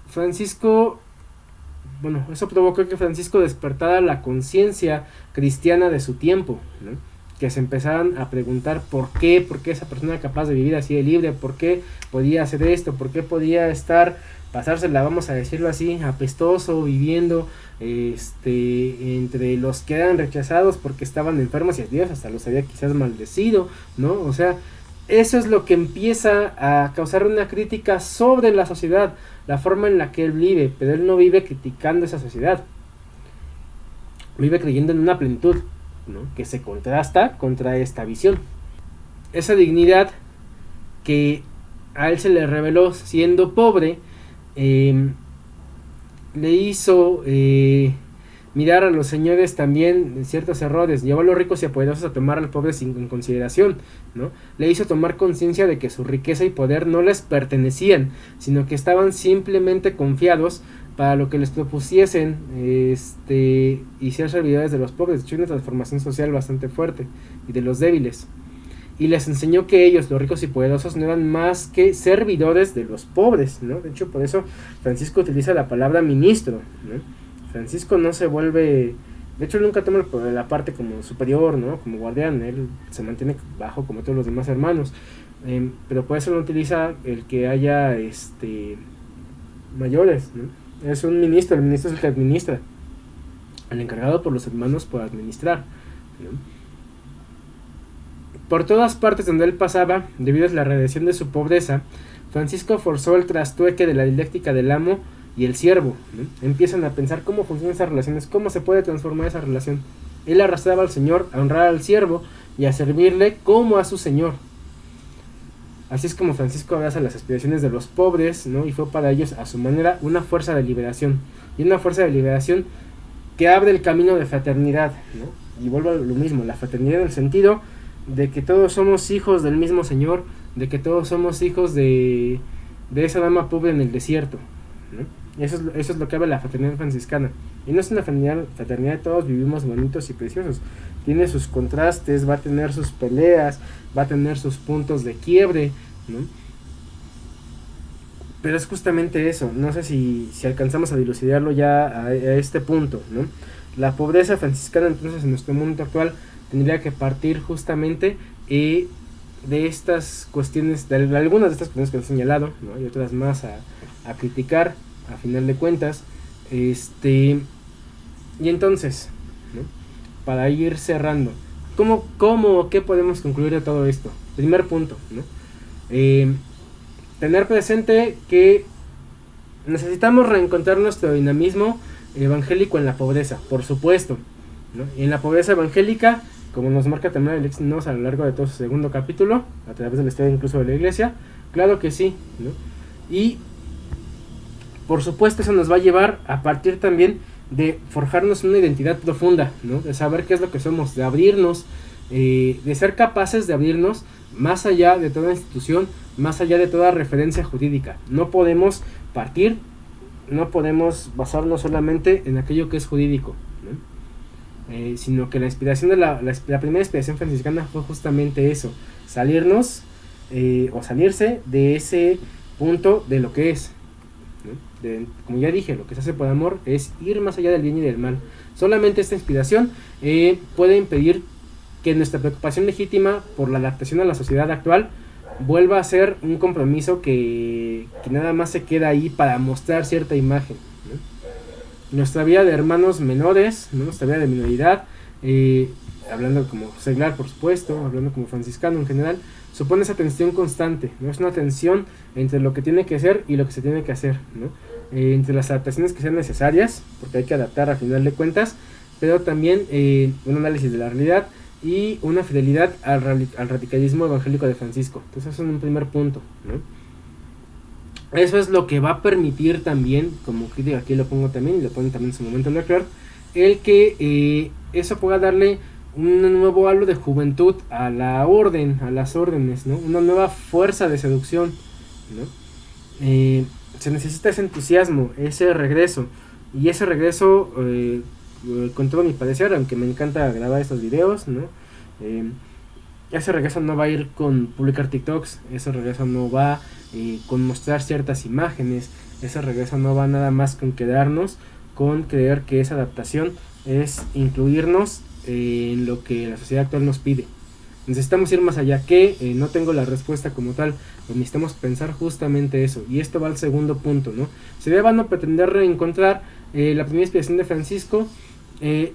Francisco, bueno, eso provocó que Francisco despertara la conciencia cristiana de su tiempo, ¿no? Que se empezaran a preguntar por qué esa persona era capaz de vivir así de libre, por qué podía hacer esto, por qué podía pasársela, vamos a decirlo así, apestoso, viviendo entre los que eran rechazados porque estaban enfermos y Dios hasta los había quizás maldecido, ¿no? O sea, eso es lo que empieza a causar una crítica sobre la sociedad, la forma en la que él vive, pero él no vive criticando esa sociedad, vive creyendo en una plenitud, ¿no? Que se contrasta contra esta visión. Esa dignidad que a él se le reveló siendo pobre, le hizo mirar a los señores también ciertos errores, llevó a los ricos y a poderosos a tomar al pobre sin consideración, ¿no? Le hizo tomar conciencia de que su riqueza y poder no les pertenecían, sino que estaban simplemente confiados para lo que les propusiesen y ser servidores de los pobres. De hecho, hay una transformación social bastante fuerte y de los débiles. Y les enseñó que ellos, los ricos y poderosos, no eran más que servidores de los pobres, ¿no? De hecho, por eso Francisco utiliza la palabra ministro, ¿no? Francisco no se vuelve, de hecho, nunca toma la parte como superior, ¿no? Como guardián, él se mantiene bajo como todos los demás hermanos, pero por eso no utiliza el que haya mayores, ¿no? Es un ministro, el ministro es el que administra, el encargado por los hermanos por administrar, ¿no? Por todas partes donde él pasaba, debido a la radiación de su pobreza, Francisco forzó el trastueque de la dialéctica del amo y el siervo, ¿no? Empiezan a pensar cómo funcionan esas relaciones, cómo se puede transformar esa relación. Él arrastraba al señor a honrar al siervo y a servirle como a su señor. Así es como Francisco abraza las aspiraciones de los pobres, ¿no? Y fue para ellos, a su manera, una fuerza de liberación. Y una fuerza de liberación que abre el camino de fraternidad, ¿no? Y vuelvo a lo mismo, la fraternidad en el sentido de que todos somos hijos del mismo Señor, de que todos somos hijos de esa dama pobre en el desierto, ¿no? Eso es lo que habla la fraternidad franciscana. Y no es una fraternidad de todos vivimos bonitos y preciosos. Tiene sus contrastes, va a tener sus peleas, va a tener sus puntos de quiebre, ¿no? Pero es justamente eso, no sé si alcanzamos a dilucidarlo ya a este punto, ¿no? La pobreza franciscana entonces en nuestro mundo actual tendría que partir justamente de estas cuestiones, de algunas de estas cuestiones que han señalado, ¿no? Y otras más a criticar, a final de cuentas. Y entonces, ¿no? Para ir cerrando, ¿qué podemos concluir de todo esto? Primer punto, ¿no? Tener presente que necesitamos reencontrar nuestro dinamismo evangélico en la pobreza, por supuesto, ¿no? Y en la pobreza evangélica, como nos marca también Alexis Nos a lo largo de todo su segundo capítulo, a través de la historia incluso de la iglesia, claro que sí, ¿no? Y por supuesto eso nos va a llevar a partir también de forjarnos una identidad profunda, ¿no? De saber qué es lo que somos, de abrirnos, de ser capaces de abrirnos más allá de toda institución, más allá de toda referencia jurídica. No podemos basarnos solamente en aquello que es jurídico, ¿no? Sino que la inspiración de la primera inspiración franciscana fue justamente eso, salirse de ese punto de lo que es, ¿no? Como ya dije, lo que se hace por amor es ir más allá del bien y del mal. Solamente esta inspiración puede impedir que nuestra preocupación legítima por la adaptación a la sociedad actual vuelva a ser un compromiso que nada más se queda ahí para mostrar cierta imagen, ¿no? Nuestra vida de hermanos menores, ¿no? Nuestra vida de minoridad, hablando como seglar por supuesto, hablando como franciscano en general, supone esa tensión constante, ¿no? Es una tensión entre lo que tiene que ser y lo que se tiene que hacer, ¿no? Entre las adaptaciones que sean necesarias, porque hay que adaptar a final de cuentas, pero también un análisis de la realidad y una fidelidad al radicalismo evangélico de Francisco. Entonces eso es un primer punto, ¿no? Eso es lo que va a permitir también, como aquí lo pongo también, y lo pone también en su momento Leclerc, el que eso pueda darle un nuevo halo de juventud a la orden, a las órdenes, ¿no? Una nueva fuerza de seducción, ¿no? Se necesita ese entusiasmo, ese regreso, y ese regreso, con todo mi parecer, aunque me encanta grabar estos videos, ¿no? Ese regreso no va a ir con publicar TikToks, ese regreso no va con mostrar ciertas imágenes, ese regreso no va nada más con quedarnos con creer que esa adaptación es incluirnos en lo que la sociedad actual nos pide. Necesitamos ir más allá, no tengo la respuesta como tal, pero necesitamos pensar justamente eso, y esto va al segundo punto, ¿no? Sería vano pretender reencontrar la primera inspiración de Francisco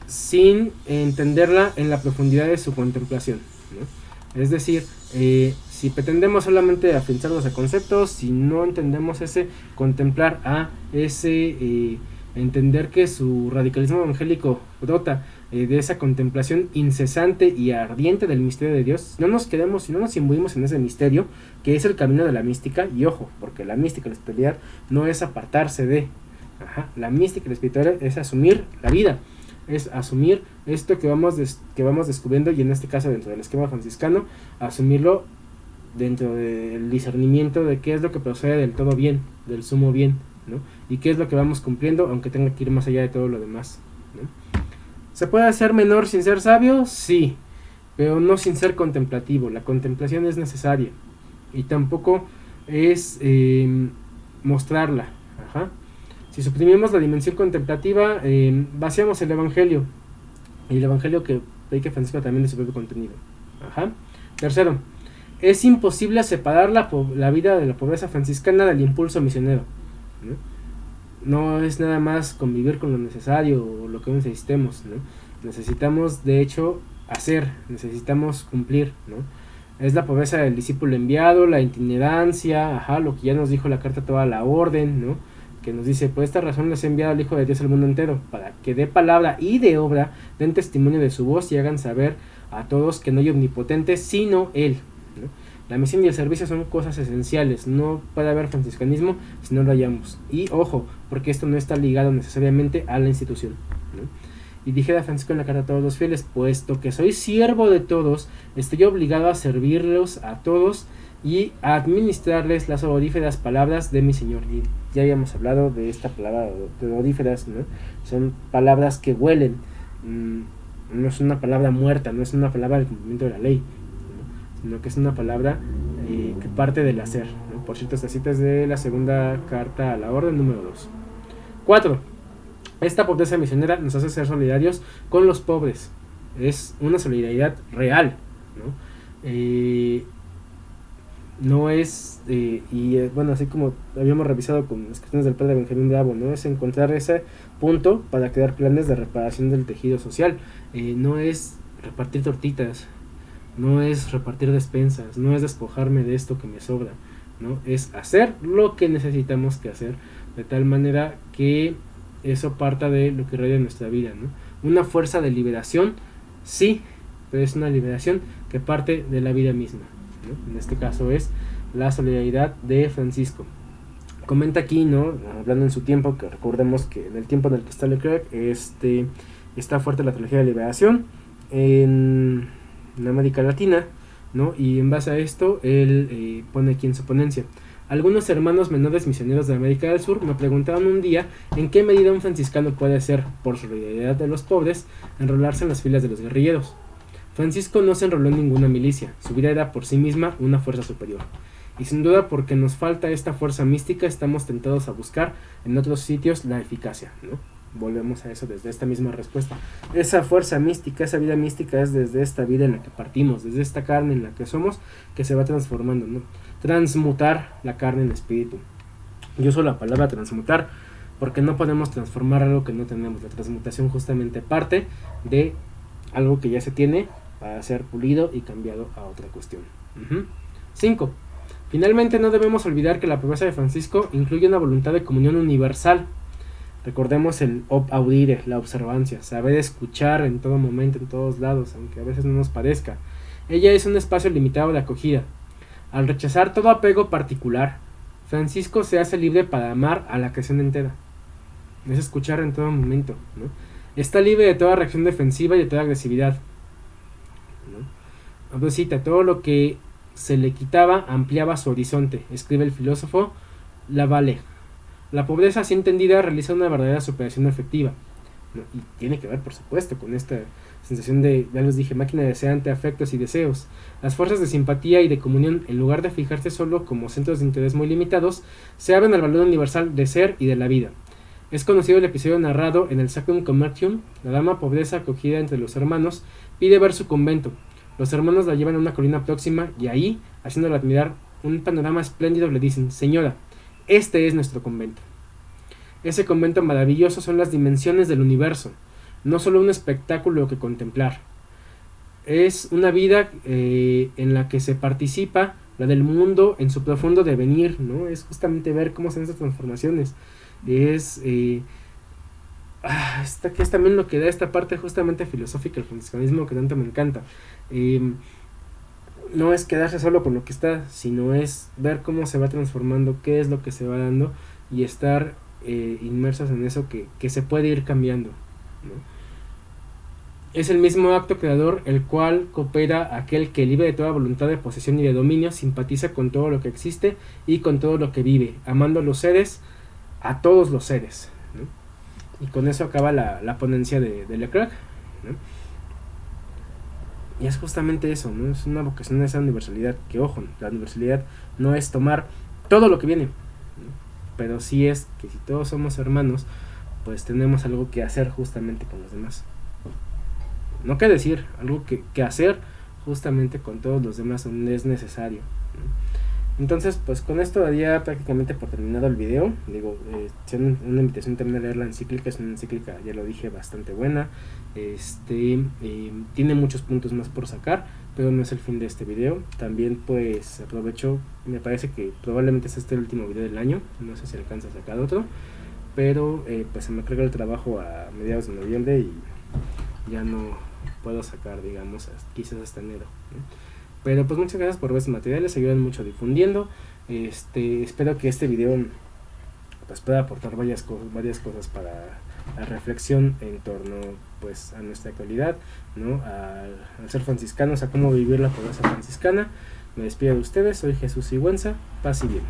sin entenderla en la profundidad de su contemplación, ¿no? Es decir, si pretendemos solamente afianzarnos a conceptos, si no entendemos ese contemplar a ese entender que su radicalismo evangélico brota de esa contemplación incesante y ardiente del misterio de Dios, no nos quedemos, si no nos imbuimos en ese misterio, que es el camino de la mística, y ojo, porque la mística, la espiritualidad, no es apartarse de, la mística y la espiritualidad es asumir la vida, es asumir esto que vamos descubriendo, y en este caso dentro del esquema franciscano, asumirlo dentro del discernimiento de qué es lo que procede del todo bien, del sumo bien, ¿no? Y qué es lo que vamos cumpliendo, aunque tenga que ir más allá de todo lo demás, ¿no? ¿Se puede hacer menor sin ser sabio? Sí, pero no sin ser contemplativo. La contemplación es necesaria y tampoco es mostrarla. Si suprimimos la dimensión contemplativa, vaciamos el evangelio, y el evangelio que predica Francisco también de su propio contenido. Tercero, es imposible separar la vida de la pobreza franciscana del impulso misionero, no es nada más convivir con lo necesario o lo que necesitemos, ¿no? Necesitamos de hecho necesitamos cumplir, ¿no? Es la pobreza del discípulo enviado, la itinerancia, lo que ya nos dijo la carta a toda la orden, ¿no? Que nos dice, por esta razón les he enviado al Hijo de Dios al mundo entero, para que de palabra y de obra den testimonio de su voz y hagan saber a todos que no hay omnipotente sino Él, ¿no? La misión y el servicio son cosas esenciales, no puede haber franciscanismo si no lo hallamos. Y ojo, porque esto no está ligado necesariamente a la institución, ¿no? Y dijera Francisco en la carta a todos los fieles, puesto que soy siervo de todos, estoy obligado a servirlos a todos y administrarles las odoríferas palabras de mi Señor. Y ya habíamos hablado de esta palabra de odoríferas, ¿no? Son palabras que huelen, no es una palabra muerta, no es una palabra del cumplimiento de la ley, ¿no? Sino que es una palabra que parte del hacer, ¿no? Por cierto, esta cita es de la segunda carta a la orden número 2. 4. Esta pobreza misionera nos hace ser solidarios con los pobres. Es una solidaridad real, ¿no? No es, bueno, así como habíamos revisado con las cuestiones del padre Benjamín Bravo, ¿no? Es encontrar ese punto para crear planes de reparación del tejido social. No es repartir tortitas, no es repartir despensas, no es despojarme de esto que me sobra, ¿no? Es hacer lo que necesitamos que hacer, de tal manera que eso parta de lo que raya nuestra vida, ¿no? Una fuerza de liberación, sí, pero es una liberación que parte de la vida misma, ¿no? En este caso es la solidaridad de Francisco. Comenta aquí, ¿no? Hablando en su tiempo, que recordemos que en el tiempo en el que está Leclerc, está fuerte la teología de liberación en América Latina, ¿no? Y en base a esto, él pone aquí en su ponencia: algunos hermanos menores misioneros de América del Sur me preguntaron un día en qué medida un franciscano puede hacer, por solidaridad de los pobres, enrolarse en las filas de los guerrilleros. Francisco no se enroló en ninguna milicia, su vida era por sí misma una fuerza superior. Y sin duda porque nos falta esta fuerza mística, estamos tentados a buscar en otros sitios la eficacia, ¿no? Volvemos a eso desde esta misma respuesta. Esa fuerza mística, esa vida mística es desde esta vida en la que partimos, desde esta carne en la que somos, que se va transformando, ¿no? Transmutar la carne en espíritu. Yo uso la palabra transmutar porque no podemos transformar algo que no tenemos. La transmutación justamente parte de algo que ya se tiene para ser pulido y cambiado a otra cuestión. 5. Finalmente, no debemos olvidar que la promesa de Francisco incluye una voluntad de comunión universal. Recordemos el audire, la observancia, saber escuchar en todo momento, en todos lados, aunque a veces no nos parezca. Ella es un espacio limitado de acogida. Al rechazar todo apego particular, Francisco se hace libre para amar a la creación entera. Es escuchar en todo momento, ¿no? Está libre de toda reacción defensiva y de toda agresividad, ¿no? Cita, todo lo que se le quitaba ampliaba su horizonte, escribe el filósofo Lavalle. La pobreza así entendida realiza una verdadera superación afectiva, ¿no? Y tiene que ver, por supuesto, con esta sensación de, ya les dije, máquina deseante, afectos y deseos. Las fuerzas de simpatía y de comunión, en lugar de fijarse solo como centros de interés muy limitados, se abren al valor universal de ser y de la vida. Es conocido el episodio narrado en el Sacrum Commercium. La dama pobreza acogida entre los hermanos pide ver su convento. Los hermanos la llevan a una colina próxima y ahí, haciéndola admirar un panorama espléndido, le dicen: señora, este es nuestro convento. Ese convento maravilloso son las dimensiones del universo, no solo un espectáculo que contemplar. Es una vida en la que se participa la del mundo en su profundo devenir, ¿no? Es justamente ver cómo son esas transformaciones. Que es también lo que da esta parte justamente filosófica del franciscanismo que tanto me encanta. No es quedarse solo con lo que está, sino es ver cómo se va transformando, qué es lo que se va dando y estar inmersos en eso que se puede ir cambiando, ¿no? Es el mismo acto creador el cual coopera aquel que, libre de toda voluntad de posesión y de dominio, simpatiza con todo lo que existe y con todo lo que vive, amando a los seres, a todos los seres, ¿no? Y con eso acaba la ponencia de Leclerc, ¿no? Y es justamente eso, ¿no? Es una vocación a esa universalidad, que ojo, la universalidad no es tomar todo lo que viene, ¿no? Pero sí es que si todos somos hermanos, pues tenemos algo que hacer justamente con los demás. No que decir, algo que hacer justamente con todos los demás donde es necesario, ¿no? Entonces, pues con esto daría prácticamente por terminado el video. Digo, una invitación también a leer la encíclica. Es una encíclica, ya lo dije, bastante buena. Tiene muchos puntos más por sacar, pero no es el fin de este video. También pues aprovecho, me parece que probablemente es el último video del año, no sé si alcanza a sacar otro, pero pues se me carga el trabajo a mediados de noviembre y ya no puedo sacar, digamos, quizás hasta enero, ¿no? Pero pues muchas gracias por ver estos materiales, ayudan mucho difundiendo. Espero que este video pues pueda aportar varias cosas para la reflexión en torno pues a nuestra actualidad, ¿no? Al ser franciscanos, a cómo vivir la pobreza franciscana. Me despido de ustedes, soy Jesús Sigüenza, paz y bien.